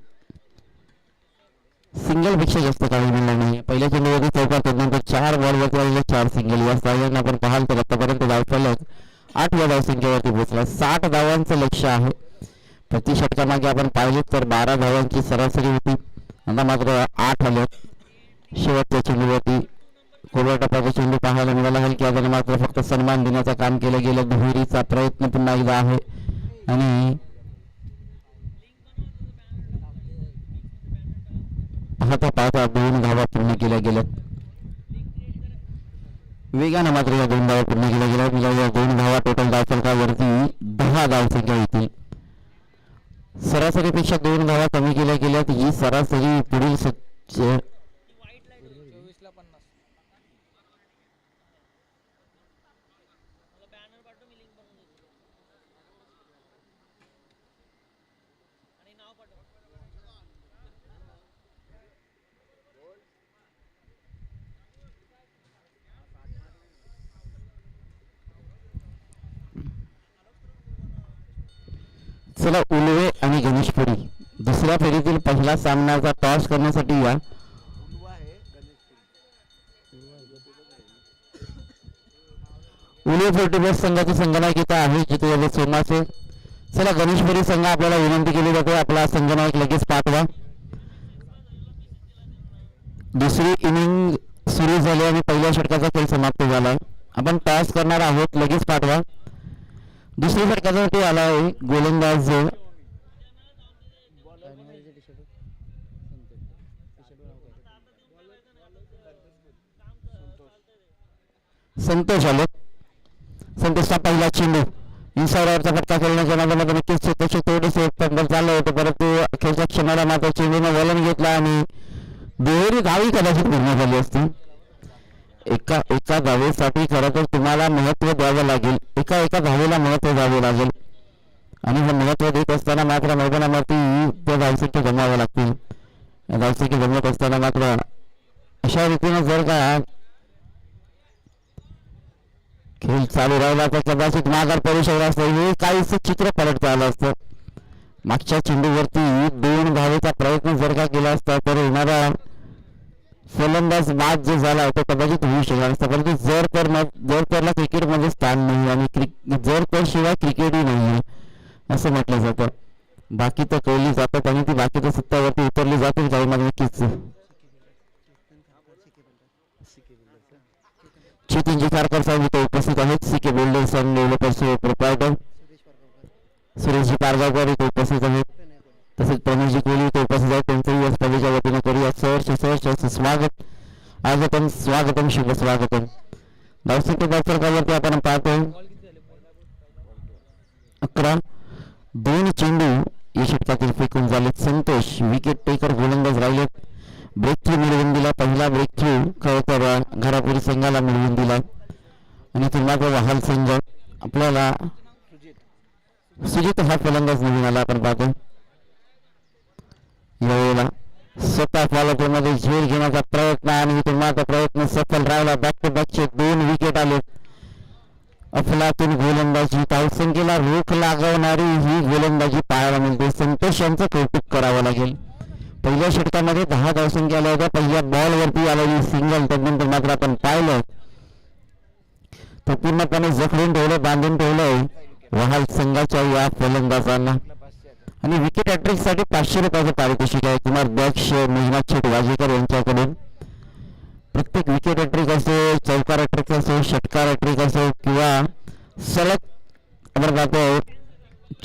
सिंगल पेक्षा जास्त काही मिळणार नाही. पहिल्या चेंडूवरती चौकार नंतर 4 बॉलवरती आलेले 4 सिंगल. या साह्याने आपण पाहाल तर आतापर्यंत धावफलक 8व्या धावसंख्येवरती पोहोचला. 60 धावांचं लक्ष्य आहे. प्रति षटकामागे आपण पाहिले तर 12 धावांची सरासरी होती. आता मात्र 8 आले. शेवटच्या चेंडूवरती कोलवा टप्प्याचा चेंडू पाहायला मिळाला. हलक्या हाताने मात्र फक्त सन्मान देण्याचं काम केलं गेलं. दुहेरीचा प्रयत्न पुन्हा एकदा आहे आणि पाहता 2 धावा पूर्ण केल्या गेल्या. वेगाने मात्र या 2 धावा पूर्ण केल्या गेल्या. या 2 धावा टोटल धावफलकावरती 10 धावसंख्या येतील. सरासरीपेक्षा 2 धावा कमी केल्या गेल्यात. ही सरासरी पुढील 24 ला 50. चला उलवे आणि गणेशपुरी दुसऱ्या फेरीतील पहिला सामन्याचा टॉस करण्यासाठी या. उलवे फोर्टीबस संघाची संघनायिका आहे जिथे सोमाचे. चला गणेशपुरी संघ आपल्याला विनंती केली जाते आपला संघनायक लगेच पाठवा. दुसरी इनिंग सुरू झाली आणि पहिल्या षटकाचा खेळ समाप्त झाला. आपण टॉस करणार आहोत. लगेच पाठवा. दुसऱ्या षटकासाठी आला आहे गोलंदाज संतोष आले. संतोषचा पहिला चेंडू इन्साइडरचा फटका खेळण्याच्या नादामध्ये नक्कीच क्षेत्ररक्षक थोडेसे पंधर चाललं होतं परंतु अखेरच्या क्षणाला मात्र चेंडूने वलन घेतला आणि दुहेरी धावी कदाचित पूर्ण झाली असती. एका धावेसाठी खरं तर तुम्हाला महत्व द्यावं लागेल. एका धावेला महत्व द्यावे लागेल आणि हे महत्व देत असताना मात्र मैदानावरती त्या धावसंख्या जमवाव्या लागतील. या धावसंख्या जमवत असताना मात्र अशा रीतीने जर का खेळ चालू राहिला तर कदाचित माघार पडू शकला असतं. हे काहीच चित्र पलटता आलं असतं. मागच्या चेंडूवरती 2 धावेचा प्रयत्न जर का केला असता तर येणारा फलंदाज बाद जो झाला तो कदाचित होऊ शकला नसता. परंतु जरला क्रिकेटमध्ये स्थान नाही आणि जर शिवाय क्रिकेटही नाही असं म्हटलं जातं. बाकी तर कळली जातात आणि ती बाकी तर सत्तावरती उतरली जातील काही मग नक्कीच. चेतनजी कारकर साहेब इथे उपस्थित आहेत. CK builders and developers proprietor Sureshji Pargaonkar इथे उपस्थित आहेत. तसेच प्रमेशजी कोहली इथे उपस्थित आहेत. त्यांचंही या स्पर्धेच्या वतीने करूया सहर्ष स्वागत. स्वागतम शुभ स्वागतम. धावसंख्या धावफलकावरती आपण पाहतो 11. 2 चेंडू या षटकातील फेकून झाले. संतोष विकेट टेकर गोलंदाज राहिलेत. ब्रेक थ्रू मिळवून दिला. पहिला ब्रेक थ्रू खरं तर घरापुरी संघाला मिळवून दिला आणि तो मात्र वहाल संघ आपल्याला सुजित हा फलंदाज निघून आला. आपण पाहतो यावेळेला स्वतः फॉलोमध्ये झेल घेण्याचा प्रयत्न आणि तो मात्र प्रयत्न सफल राहिला. बॅक टू बॅकचे 2 विकेट आले. अफलातून गोलंदाजी धावसंख्येला रोख लागवणारी ही गोलंदाजी पाहायला मिळते. संतोष यांचं कौतुक करावं लागेल. पहिल्या षटकामध्ये 10 धावसंख्या आल्या होत्या. पहिल्या बॉलवरती आलेली सिंगल त्यानंतर मात्र आपण पाहिलं तर पूर्णपणे जखडून ठेवलं बांधून ठेवलंय वहाल संघाच्या या फलंदाजांना आणि विकेट हॅट्रिक साठी 500 रुपयाचं पारितोषिक आहे. कुमार बॅक्ष मेघनाथ शेट वाजेकर यांच्याकडून. प्रत्येक विकेट हॅट्रिक असो चौकार हॅट्रिक असो षटकार हॅट्रिक असो किंवा सलग आपण पाहतो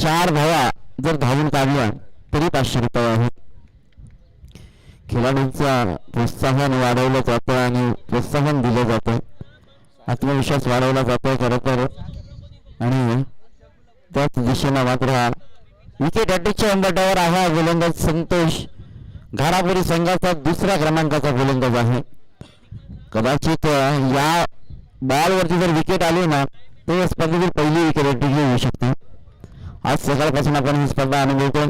4 धावा जर धावून काढल्या तरी 500 रुपये आहेत. खेळाडूंचा प्रोत्साहन वाढवलं जातं आणि प्रोत्साहन दिलं जातं. आत्मविश्वास वाढवला जातो खरं तर आणि त्याच दिशेनं मात्र विकेट हॅट्रिकच्या अंबटावर आहे गोलंदाज संतोष. घारापुरी संघाचा 2ऱ्या क्रमांकाचा गोलंदाज आहे. कदाचित या बॉलवरती जर विकेट आली ना तर या स्पर्धेतील पहिली विकेट हॅट्रिक होऊ शकते. आज सकाळपासून आपण ही स्पर्धा अनुभवतो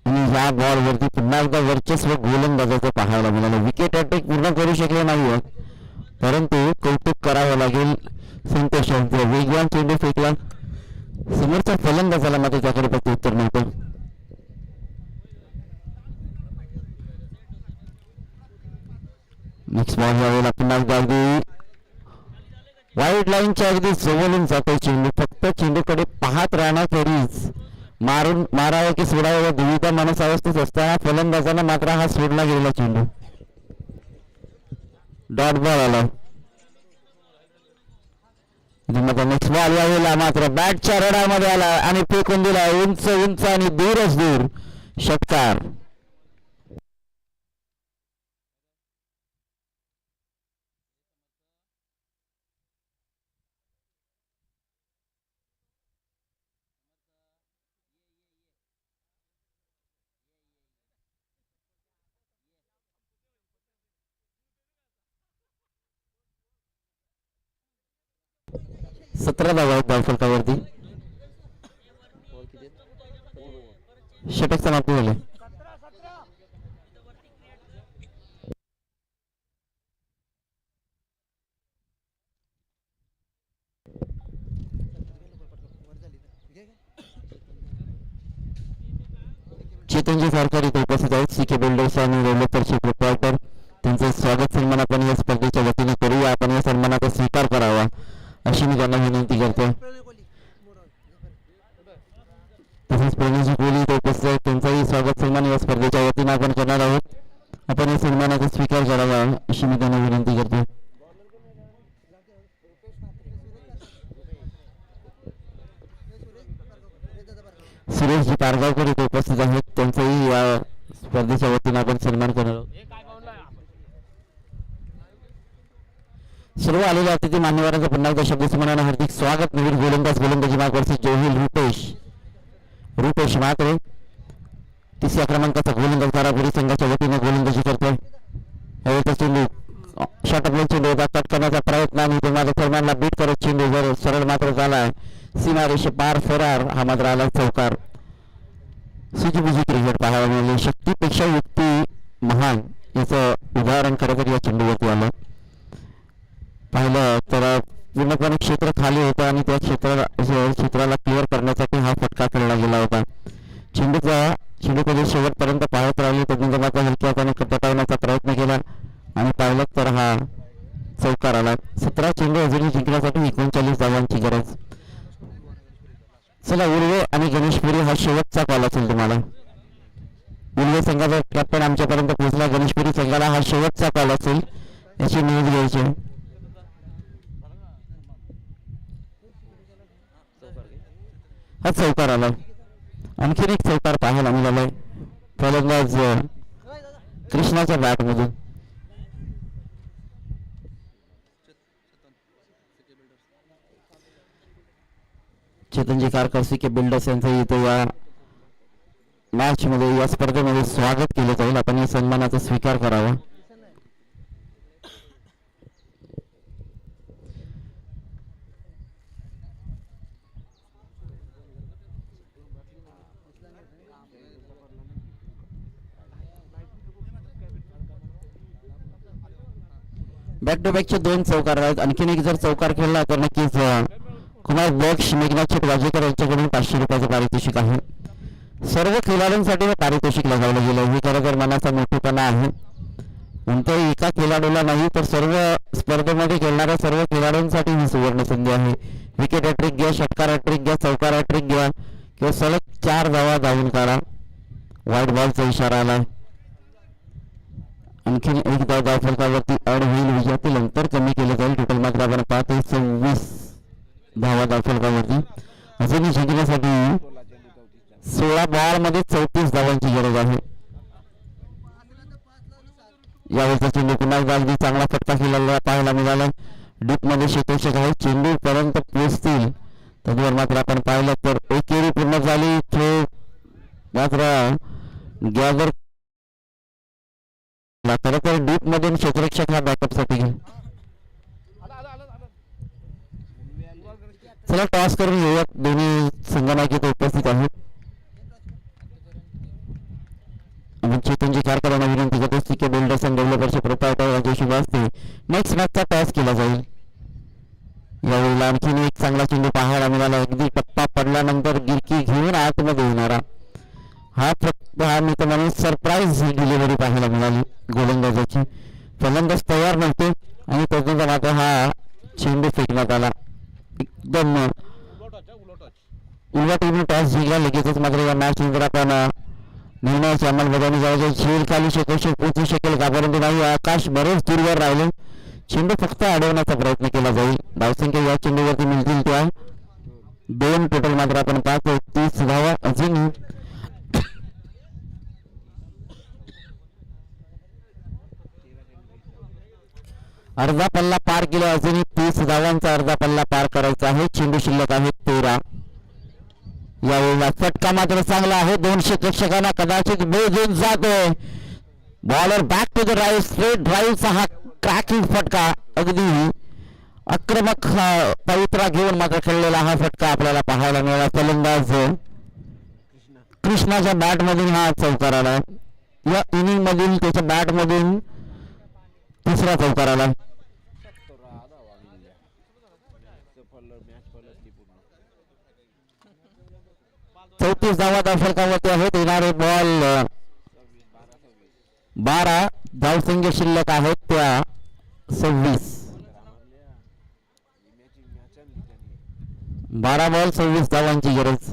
आणि या बॉल वरती पुन्हा एकदा वर्चस्व गोलंदाजाचं पाहायला मिळालं. विकेट अटॅक पूर्ण करू शकले नाही, परंतु कौतुक करावं लागेल संतोष यांचं. वेगवान चेंडू फेकला, समोरच्या फलंदाजाला मात्र त्याकडे प्रत्युत्तर नव्हतं. नेक्स्ट बॉल यावेळेला पुन्हा एकदा अगदी वाईड लाईनच्या अगदी जवळून जातोय चेंडू. फक्त चेंडूकडे पाहत राहण्याखेरीज मारावं की सोडावं दुविधा माणूस अवस्थेत असताना फलंदाजांना मात्र हा सोडला गेलेला चेंडू डॉट बॉल आला. नेक्स्ट बॉल यावेळेला मात्र बॅटच्या रडामध्ये आला आणि फेकून दिला उंच उंच आणि दूरच दूर. षटकार. सतरा धावा आहेत धावफलकावरती. षटक समाप्त झाले. चेतनजी सरकार इथे उपस्थित आहेत. सी के बिल्डर्स आणि डेव्हलपर्सचे प्रोप्रायटर, त्यांचं स्वागत सन्मान आपण या स्पर्धेच्या वतीने करूया. आपण या सन्मानाचा स्वीकार करावा अशी मी त्यांना विनंती करतो. तसेच प्रणयजी कोहली इथे उपस्थित आहेत, त्यांचाही स्वागत सन्मान या स्पर्धेच्या वतीने आपण करणार आहोत. आपण या सन्मानाचा स्वीकार करावा अशी मी त्यांना विनंती करतो. सुरेशजी पारगावकर इथे उपस्थित आहेत, त्यांचाही या स्पर्धेच्या वतीने आपण सन्मान करणार आहोत. सर्व आलेल्या अतिथी मान्यवरांचं पुन्हा एकदा शब्दसन्मानाने हार्दिक स्वागत. नवीन गोलंदाजी मार्गवरती जोहिल रुपेश मात्रे तिसऱ्या क्रमांकाचा गोलंदाज तारापुरी संघाच्या वतीने गोलंदाजी करतोय. चेंडू शॉर्ट ऑफ चेंडू होता, कट करण्याचा प्रयत्न आणि ते मात्र फरमानला बीट करत चेंडू जर सरळ मात्र झाला, सीमारेषे पार फरार. हा मात्र आला चौकार. सुजीबुजी क्रिकेट पाहायला मिळाले. शक्तीपेक्षा युक्ती महान याचं उदाहरण खरं तर या चेंडूवरती आलं. पाहिलं तर पूर्णपणे क्षेत्र खाली होतं आणि त्या क्षेत्राला क्लिअर करण्यासाठी हा फटका खेळला गेला होता. चेंडू कधी शेवटपर्यंत पाहत राहिले, त्यानंतर मात्र हलक्या हाताने पटवण्याचा प्रयत्न केला आणि पाहिलं तर हा चौकार आला. 17 चेंडू अजूनही जिंकण्यासाठी 39 धावांची गरज. चला, उर्वे आणि गणेशपुरी हा शेवटचा कॉल असेल तुम्हाला. उर्वे संघाचा कॅप्टन आमच्यापर्यंत पोहोचला, गणेशपुरी संघाला हा शेवटचा कॉल असेल याची नोंद घ्यायची. हा चौकार आला. आणखीन एक चौकार पाहायला मिळालाय फलंदाज कृष्णाच्या बॅट मधून. चेतनजी कारकर सी के बिल्डर्स यांचं इथे या मॅच मध्ये या स्पर्धेमध्ये स्वागत केलं जाईल. आपण या सन्मानाचा स्वीकार करावा. बॅक टू बॅकचे 2 चौकार आहेत. आणखीन एक जर चौकार खेळला तर नक्कीच कुमार बॉक्स मेघनाथ वाजेकर यांच्याकडून 500 रुपयाचं पारितोषिक आहे. सर्व खेळाडूंसाठी हे पारितोषिक लगावलं गेलं. हे खरं तर मनाचा मोठेपणा आहे. कोणत्याही एका खेळाडूला नाही तर सर्व स्पर्धेमध्ये खेळणाऱ्या सर्व खेळाडूंसाठी ही सुवर्ण संधी आहे. विकेट हॅट्रिक घ्या, षटकार हॅट्रिक घ्या, चौकार हॅट्रिक घ्या किंवा सलग 4 धावा धावून काढा. व्हाईट बॉलचा इशारा आला. आणखीन एक धाव फलकावरती ऍड होईल. विजयातील अंतर कमी केलं जाईल. टोटल मात्र आपण पाहतोय 26 धावा धावफलकावरती. अजूनही जिंकण्यासाठी 16 बॉल मध्ये 34 धावांची गरज आहे. यावेळेचा चेंडू पुन्हा एकदा अगदी चांगला फटका केलेला पाहायला मिळाला. डीप मध्ये क्षेत्ररक्षक आहे, चेंडू पर्यंत पोहोचतील तद्वार मात्र आपण पाहिलं तर एकेरी पूर्ण झाली. मात्र गॅदर खरं तर डीप मध्ये क्षेत्ररक्षक हा बॅकअप साठी घेईल. चला टॉस करून घेऊयात. दोन्ही संघनायक इथे उपस्थित आहेत. फेकण्याचा टॉस केला जाईल. यावेळेला आणखीन एक चांगला चेंडू पाहायला मिळाला. अगदी टप्पा पडल्यानंतर गिरकी घेऊन आतमध्ये येणारा हा मी तर म्हणून सरप्राईज डिलिव्हरी पाहायला मिळाली गोलंदाजाची. फलंदाज तयार नव्हते आणि तोपर्यंत मात्र हा चेंडू फेकण्यात आला. एकदम उलट टीमने टॉस जिंकला. लगेचच मात्र या मॅच नंतर आपण निर्णयाची अंमलबजावणी करायची. झेल खाली पोहोचू शकेल का परंतु नाही. आकाश बरेच दूरवर राहिले. चेंडू फक्त अडवण्याचा प्रयत्न केला जाईल. धावसंख्या या चेंडूवरती मिळतील त्या 2 टोटल मात्र आपण पाहतो. 30 धावा अजून अर्धा पल्ला पार केला. अजूनही 30 धावांचा अर्धा पल्ला पार करायचा आहे. चेंडू शिल्लक आहे 13. यावेळेला फटका मात्र चांगला आहे. 200 प्रेक्षकांना कदाचित बेजून जातोय. Bowler back to the right straight ड्राईव्हचा हा क्रॅकिंग फटका. अगदी आक्रमक पवित्रा घेऊन मात्र खेळलेला हा फटका आपल्याला पाहायला मिळाला. फलंदाज कृष्णाच्या बॅट मधून हा चौकार आला. या इनिंग मधील त्याच्या बॅट मधून तिसरा चौकार आला. 34 धावा फलकावरती आहेत. येणारे बॉल 12. धावसंख्या शिल्लक आहेत त्या 26. 12 बॉल 26 धावांची गरज.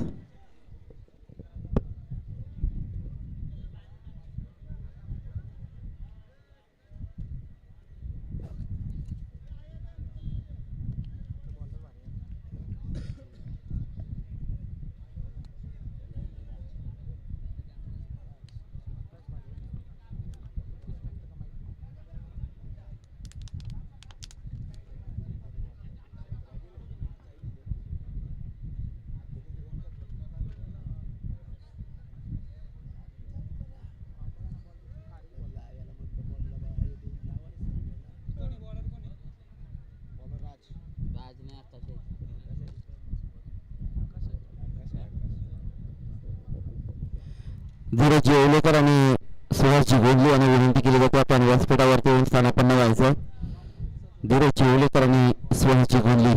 धीरज येवलेकर आणि सुहासजी गोंडले यांनी विनंती केली जाते आपण व्यासपीठावरती येऊन स्थानापन्न व्हायचं. धीरज येवलेकर आणि सुहासजी गोंडले.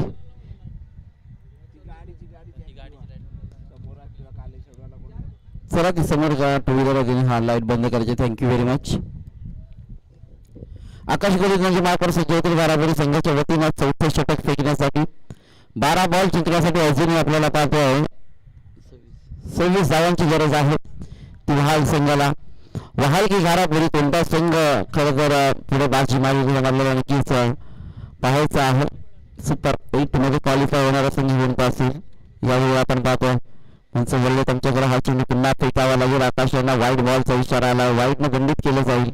चला ती समोर टू व्हीलर हा लाईट बंद करायचे. Thank you very much. आकाश गोलंदाजी मार्कर सज्ज होतील. बराबरी संघाच्या वतीनं चौथे षटक फेकण्यासाठी 12 बॉल जिंकण्यासाठी अजूनही आपल्याला पाहतोय 26 धावांची गरज आहे. वहाल संघाला वहाल की घारापुरी कोणता संघ खरं तर पुढे बाजी मारली आपल्याला नक्कीच पाहायचं आहे. सुपर 8 मध्ये क्वालिफाय होणारा संघ कोणता असेल यावेळी आपण पाहतोय. त्यांचं वल्ले त्यांच्याकडे हा चेंडू पुन्हा फेकावा लागेल. आकाश यांना वाईट बॉलचा इशारा आला. वाईटनं दंडित केलं जाईल.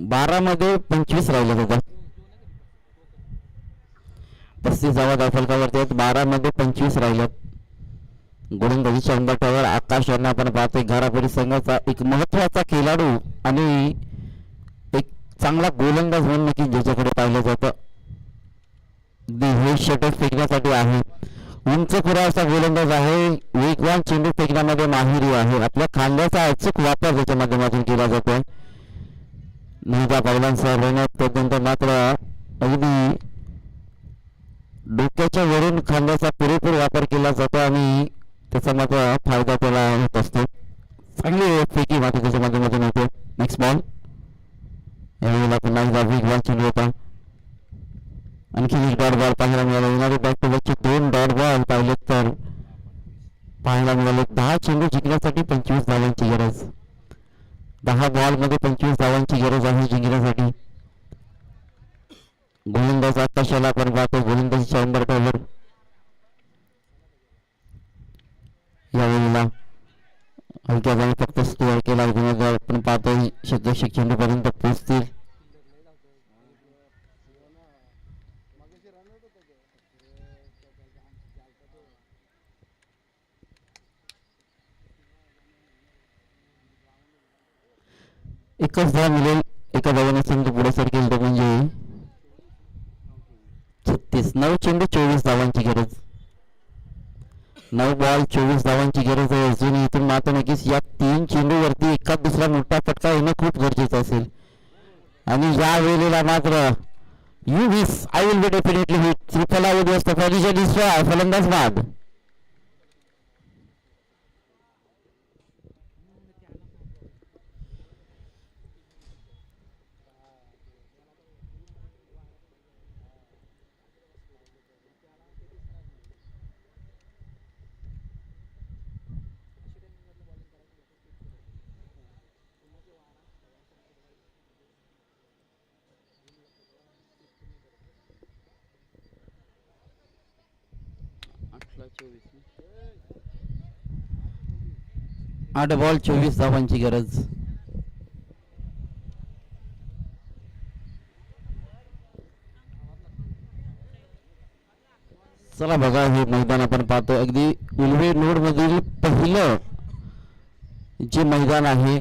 12 मध्ये 25 राहिले होता. 35 धावा धावफलकावरती आहेत. 12 मध्ये 25 राहिल्यात. गोलंदाजीच्या अंबरठ्यावर आकाश यांना आपण पाहतोय. घारापुरी संघाचा एक महत्वाचा खेळाडू आणि एक चांगला गोलंदाज म्हणून नक्की ज्याच्याकडे पाहिलं जातं. हे षटक फेकण्यासाठी आहे. उंच पुराचा गोलंदाज आहे. वेगवान चेंडू फेकण्यामध्ये माहिरी आहे. आपल्या खांद्याचा अचूक वापर त्याच्या माध्यमातून केला जातोय. निदा पहिल्यांसह रेण्यात तोपर्यंत मात्र अगदी डोक्याच्या वरून खांद्याचा पुरेपूर वापर केला जातो आणि त्याचा मात्र फायदा त्याला होत असतो. चांगली फेकी मात्र त्याच्या माध्यमातून होते. Next ball. यावेळेला पुन्हा एकदा वेगवान चेंडू होता. आणखी एक डॉट बॉल पाहायला मिळाला. येणारे बॅक टू बॅकचे 2 डॉट बॉल पाहिलेत तर पाहायला मिळाले. 10 चेंडू जिंकण्यासाठी 25 धावांची गरज. 10 बॉल मध्ये 25 धावांची गरज आहे जिंकण्यासाठी. गोलंदाज आकाशाला आपण पाहतो. गोलंदाजीच्या अंबरठ्यावर यावेळेला हलक्या जाऊन फक्त स्टोअर केला. आपण पाहतो शतक चेंडू पर्यंत पोहोचतील. एकच धाव मिळेल. एका धावाने संघ पुढे सरकेल तो म्हणजे 36. 9 चेंडू 24 धावांची गरज. 9 बॉल 24 धावांची गरज आहे अजून. इथून मात्र नक्कीच या 3 चेंडूवरती एखाद दुसरा मोठा फटका येणं खूप गरजेचं असेल. आणि या वेळेला मात्र यू विस I will be definitely hit. Triphala उद्ध्वस्त फलंदाज बाद. आठ बॉल 24 धावांची गरज. चला बघा हे मैदान आपण पाहतो. अगदी उलवे नोड मधील पहिलं जे मैदान आहे,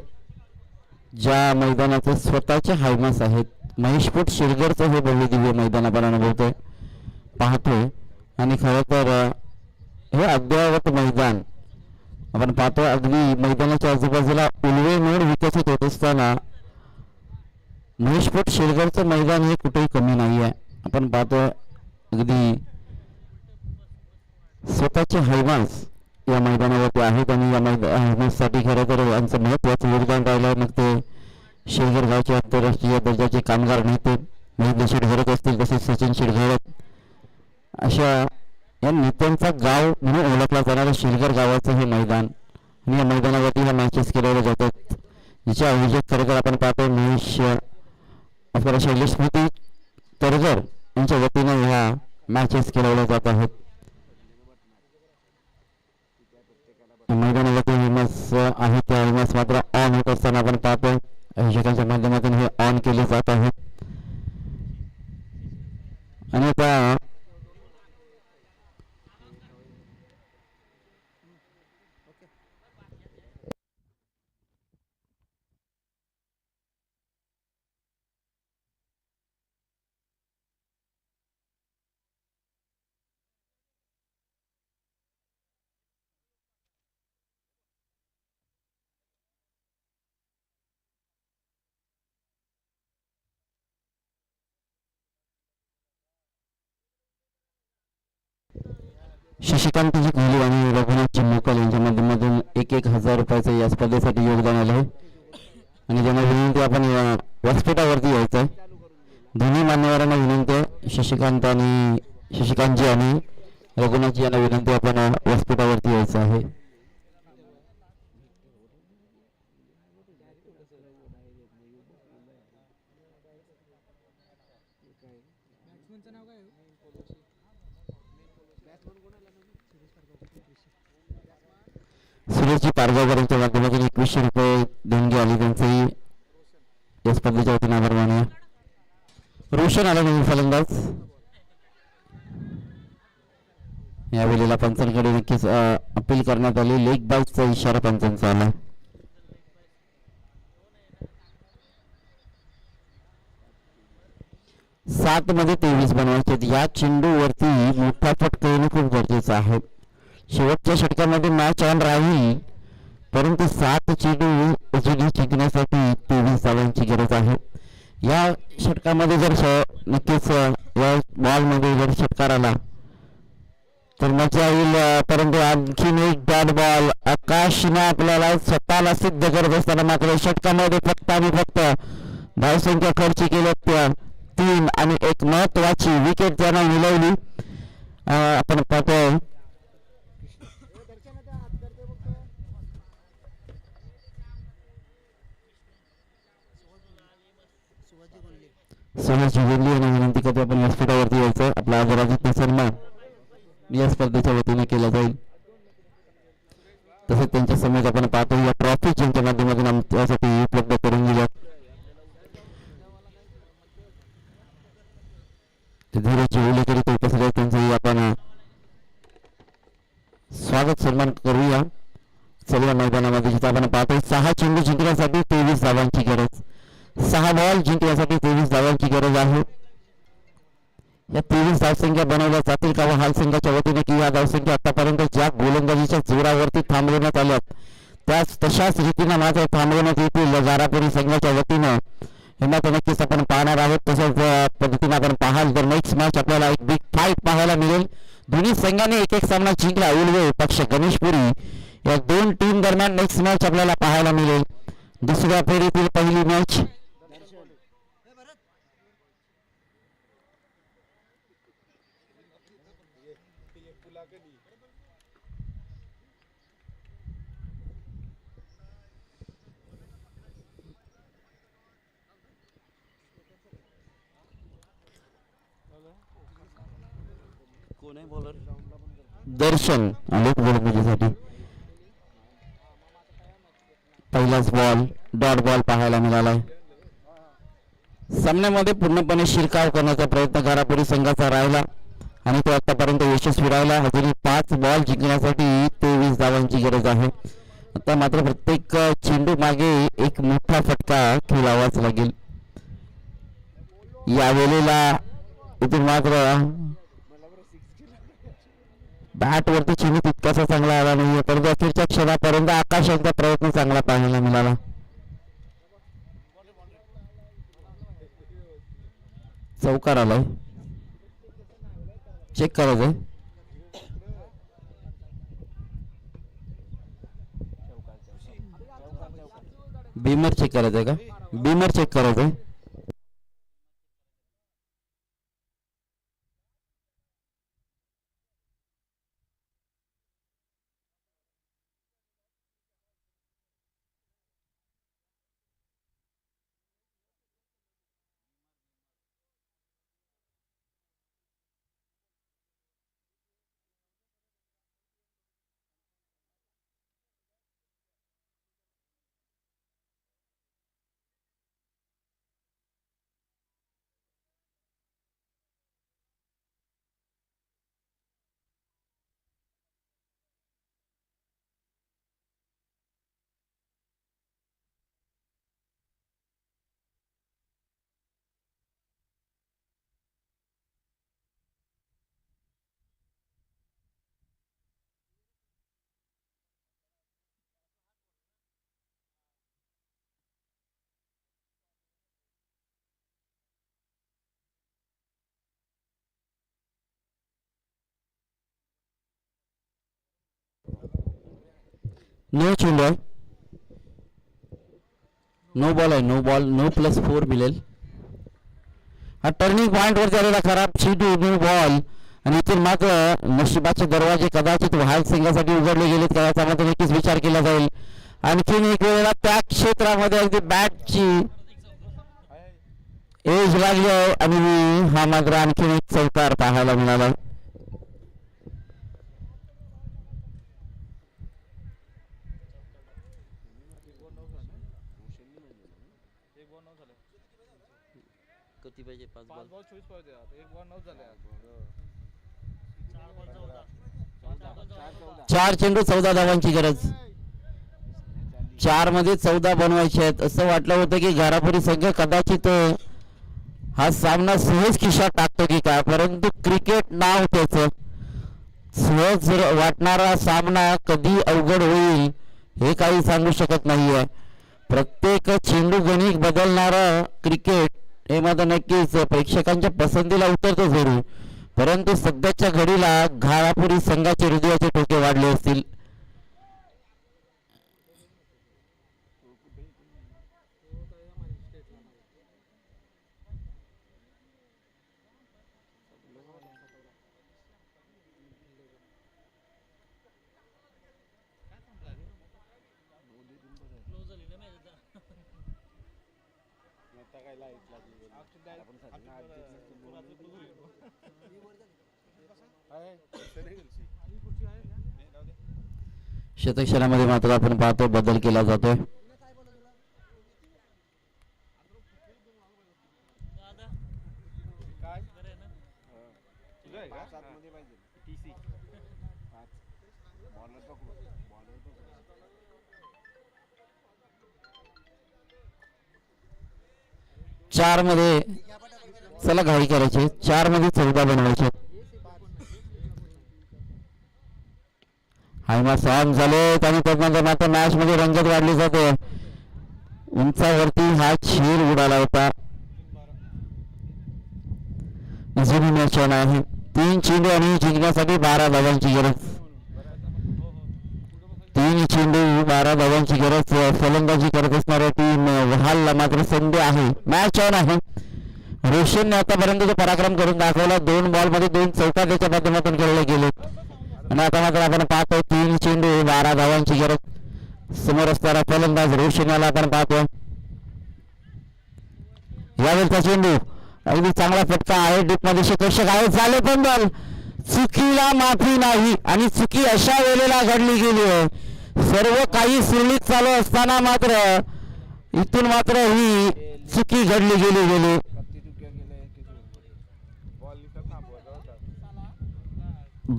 ज्या मैदानाचे स्वतःचे हायमास आहेत, महेशपोट शिरगरचं हे भव्य दिव्य मैदान आपण अनुभवतोय पाहतोय. आणि खरं तर हे अद्ययावत मैदान आपण पाहतो. अगदी मैदानाच्या आजूबाजूला उलवे नोड विकसित होत असताना महेशपोट शिरगरचं मैदान हे कुठेही कमी नाही आहे. आपण पाहतोय अगदी स्वतःचे हैमास या मैदानावरती आहेत. आणि या हैमाससाठी खरं तर यांचं महत्त्वाचं योगदान राहिलं आहे. मग ते शिरगड गावचे आंतरराष्ट्रीय दर्जाचे कामगार नेते महेंद्र शेटघरत असतील, तसेच सचिन शेटघरत, अशा या नेत्यांचा गाव म्हणून ओळखला जाणारं शिरगड गावाचं हे मैदान. आणि या मैदानावरती ह्या मॅचेस केल्या जातात, जिचे आयोजक खरं तर आपण पाहतो महेश आपल्याला शैलेश स्मृती तरगर यांच्या वतीनं ह्या मॅचेस खेळवल्या जात आहेत. मैदानावरती हिमस आहे त्या हिमस मात्र ऑन होत असताना आपण पाहतो आयोजकांच्या माध्यमातून हे ऑन केले जात आहेत. आणि आता शशिकांतजी कोहली आणि रघुनाथ चिमुकल यांच्या माध्यमातून 1,000 रुपयाचं या स्पर्धेसाठी योगदान आलं आहे. आणि त्यांना विनंती आपण व्यासपीठावरती यायचं आहे. दोन्ही मान्यवरांना विनंती आहे, शशिकांतजी आणि रघुनाथजी यांना विनंती आपण व्यासपीठावरती यायचं आहे. सुरेशजी पारगावकर यांच्या माध्यमातून 2100 रुपये देणगी आली, त्यांचंही या स्पर्धेच्या वतीने आभार मानूया. रोशन आला नवीन फलंदाज. यावेळेला पंचांकडे नक्कीच अपील करण्यात आली. लेग बाईटचा इशारा पंचांचा आला. सात मध्ये 23 बनवायचे. या चेंडूवरती मोठा फटका येणं खूप गरजेचं आहे. शेवटच्या षटकामध्ये मॅच ऑन राहील, परंतु 7 चेंडू अजूनही जिंकण्यासाठी 23 धावांची गरज आहे. या षटकामध्ये जर नक्कीच या बॉलमध्ये जर षटकार आला तर मजा येईल. परंतु आणखीन एक बॅट बॉल आकाशने आपल्याला स्वतःला सिद्ध करत असताना मात्र षटकामध्ये फक्त आणि फक्त धावसंख्या खर्च केल्या 3 आणि एक महत्वाची विकेट त्यानं मिळवली. आपण पाहतोय सोहाजी गोंडले यांना विनंती करतो आपण व्यासपीठावरती यायचं. आपला आदरातिथ्य सन्मान या स्पर्धेच्या वतीने केला जाईल. तसेच त्यांच्या समोर आपण पाहतो या ट्रॉफी ज्यांच्या माध्यमातून त्यासाठी उपलब्ध करून दिल्या. धीरज जेवलेकरी ते उपस्थित आहेत, त्यांचंही आपण स्वागत सन्मान करूया. चल या मैदानामध्ये जिथे आपण पाहतो 6 चेंडू जिंकण्यासाठी 23 धावांची गरज. 6 बॉल जिंकण्यासाठी 23 धावांची गरज आहे. या 23 धावसंख्या बनवल्या जातील का व हाल संघाच्या वतीने की या धावसंख्या आतापर्यंत ज्या गोलंदाजीच्या जोरावरती थांबवण्यात आल्यात त्याच तशाच रीतीने मात्र थांबवण्यात येतील गारापुरी संघाच्या वतीनं हे मात्र नक्कीच आपण पाहणार आहोत. तसंच पद्धतीने आपण पाहाल तर नेक्स्ट मॅच आपल्याला एक बिग फाईट पाहायला मिळेल. दोन्ही संघाने एक एक सामना जिंकला. उलवे पक्ष गणेशपुरी या दोन टीम दरम्यान नेक्स्ट मॅच आपल्याला पाहायला मिळेल. दुसऱ्या फेरीतील पहिली मॅच कोण आहे बॉलर? दर्शन आलोक गोलंदाजीसाठी. पहिलाच बॉल डॉट बॉल पाहायला मिळालाय. सामन्यामध्ये पूर्णपणे शिरकाव करण्याचा प्रयत्न घारापुरी संघाचा राहिला आणि तो आतापर्यंत यशस्वी राहिला. अजूनही 5 बॉल जिंकण्यासाठी 23 धावांची गरज आहे. आता मात्र प्रत्येक चेंडू मागे एक मोठा फटका खेळावाच लागेल. या वेळेला इथून मात्र बॅट वरती चेंडू तितकासा चांगला आला नाही, परंतु अखेरच्या क्षणापर्यंत आकाशाचा प्रयत्न चांगला पाहायला मिळाला. चौकार आलाय. चेक करायचंय. बीमर चेक करायचंय का? बीमर चेक करायचंय. नो चेंडू आहे. नो बॉल आहे. No ball. नो +4 मिळेल. हा टर्निंग पॉइंट वर झालेला खराब चेंडू. No ball. आणि इथून मात्र नशिबाचे दरवाजे कदाचित व्हाल संघासाठी उघडले गेलेत का याचा मात्र नक्कीच विचार केला जाईल. आणखीन एक वेळेला त्या क्षेत्रामध्ये अगदी बॅटची एज लागली आहे आणि हा मात्र आणखीन एक चौकार पाहायला मिळाला. किती पाहिजे? 5 बॉल 24 पाहिजे. एक बॉल 9 झाले. 4 चेंडू 14 धावांची गरज. 4 मध्ये 14 बनवायचे आहेत. असं वाटलं होतं की घारापुरी संघ कदाचित हा सामना सहज खिशात टाकतो की काय, परंतु क्रिकेट नाव त्याचं. सहज वाटणारा सामना कधी अवघड होईल हे काही सांगू शकत नाहीये. प्रत्येक चेंडू गणित बदलणारं क्रिकेट हे मात्र नक्कीच प्रेक्षकांच्या पसंतीला उतरतो जरूर, परंतु सध्याच्या घडीला घारापुरी संघाचे हृदयाचे ठोके वाढले असतील. शतक्षणामध्ये मात्र आपण पाहतो बदल केला जातोय. चार मध्ये चला घाई करायची 4 मध्ये 14 बनवायचे हायमा सॉम झालेत आणि त्यानंतर मात्र मॅच मध्ये रंगत वाढली जाते उंचावरती हा छीर उडाला होता जुनी मॅच आहे 3 चेंडू आणि जिंकण्यासाठी 12 धावांची गरज 3 चेंडू 12 धावांची गरज फलंदाजी करत असणाऱ्या टीम वहालला मात्र संधी आहे मॅच ऑन आहे रोशनने आतापर्यंत जो पराक्रम करून दाखवला 2 बॉल मध्ये 2 चौकार त्याच्या माध्यमातून खेळले गेले आणि आता मात्र आपण पाहतो 3 चेंडू 12 धावांची गरज समोर असणारा फलंदाज रोशन याला आपण पाहतो यावेळचा चेंडू अगदी चांगला फटका आहे डीप मध्ये क्षेत्ररक्षक आहे झाले पण बॉल चुकीला माफी नाही आणि चुकी अशा वेळेला घडली गेली आहे सर्व काही सुरळीत चालू असताना मात्र इथून मात्र ही चुकी घडली गेली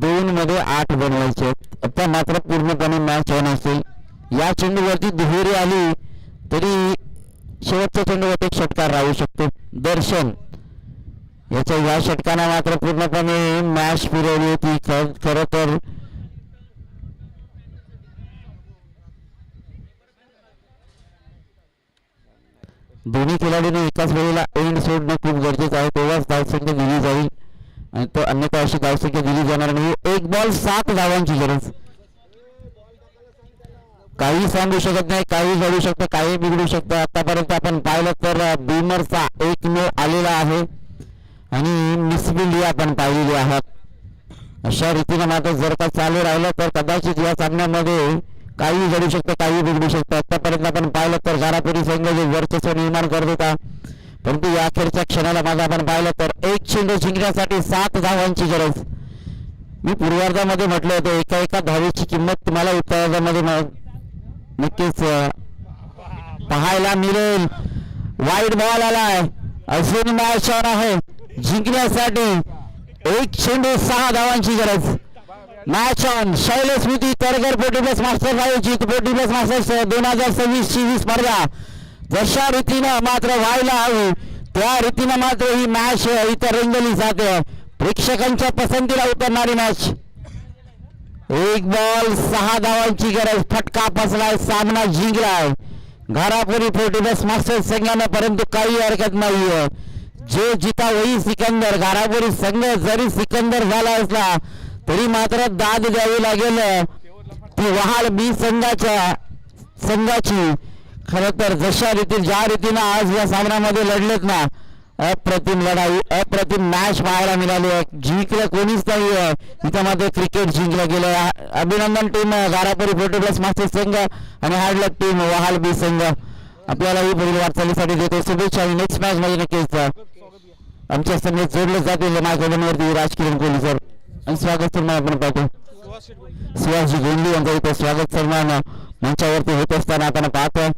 2 मध्ये 8 बनवायचे आता मात्र पूर्णपणे मॅच ऑन असेल या चेंडूवरती दुहेरी आली तरी शेवटच्या चेंडूवरती एक षटकार राहू शकतो दर्शन याच्या या षटकाने मात्र पूर्णपणे मॅच फिरवली होती खरं तर दोन्ही खेळाडूंनी एकाच वेळेला एंड सोडणं खूप गरजेचं आहे तेव्हाच धावसंख्या दिली जाईल आणि तो अन्यथा अशी धावसंख्या दिली जाणार नाही 1 बॉल 7 धावांची गरज काही सांगू शकत नाही काही घडू शकतं काही बिघडू शकतं आतापर्यंत आपण पाहिलं तर बीमरचा 1 नो आलेला आहे आणि मिसबिल्ड आपण पाहिलेली आहात अशा रीतीने मात्र जर का चालू राहिलं तर कदाचित या सामन्यामध्ये काही घडू शकतं काही बिघडू शकतं आतापर्यंत आपण पाहिलं तर घारापुरी संघ जे वर्चस्व निर्माण करत होता परंतु या अखेरच्या क्षणाला माझं आपण पाहिलं तर 1 चेंडू जिंकण्यासाठी 7 धावांची गरज मी पूर्वार्धामध्ये म्हटलं होतं एका धावेची किंमत तुम्हाला उत्तरार्धामध्ये नक्कीच पाहायला मिळेल वाईट बॉल आलाय अजून मॅच ऑन आहे जिंकण्यासाठी 1 चेंडू 6 धावांची गरज मॅच ऑन शैलेश स्मृती तरगर पोटीप्लस मास्टर आयोजित पोटीप्लस मास्टर्स 2026 ची स्पर्धा जशा रीतीनं मात्र व्हायला हवी त्या रीतीनं मात्र ही मॅच इथं रंगली जाते प्रेक्षकांच्या पसंतीला उतरणारी मॅच 1 बॉल 6 धावांची गरज फटका बसलाय सामना जिंकलाय घारापुरी पोटीप्लस मास्टर्स संघानं परंतु काही हरकत नाहीये जो जिता वही सिकंदर घारापुरी संघ जरी सिकंदर झाला असला तरी मात्र दाद द्यावी लागेल ती वहाल बी संघाची खरं तर जशा रीती ज्या रीतीनं आज या सामन्यामध्ये लढलेत ना अप्रतिम लढाई अप्रतिम मॅच पाहायला मिळाली आहे जिंकलं कोणीच नाही आहे इथं मात्र क्रिकेट जिंकलं गेलं अभिनंदन टीम घारापुरी पोटीप्लस मास्टर्स संघ आणि हार्डलक टीम वहाल बी संघ आपल्याला ही पुढील वाटचालीसाठी देतो शुभेच्छा आणि नेक्स्ट मॅच मध्ये नक्कीच आमच्या संघात जोडले जातील मायक्रोवरती राजकिरण कोहली सर आणि स्वागत सन्मान आपण पाहतो सुहासजी गोंडली यांचा इथे स्वागत सन्मान मंचावरती होत असताना आपण पाहतोय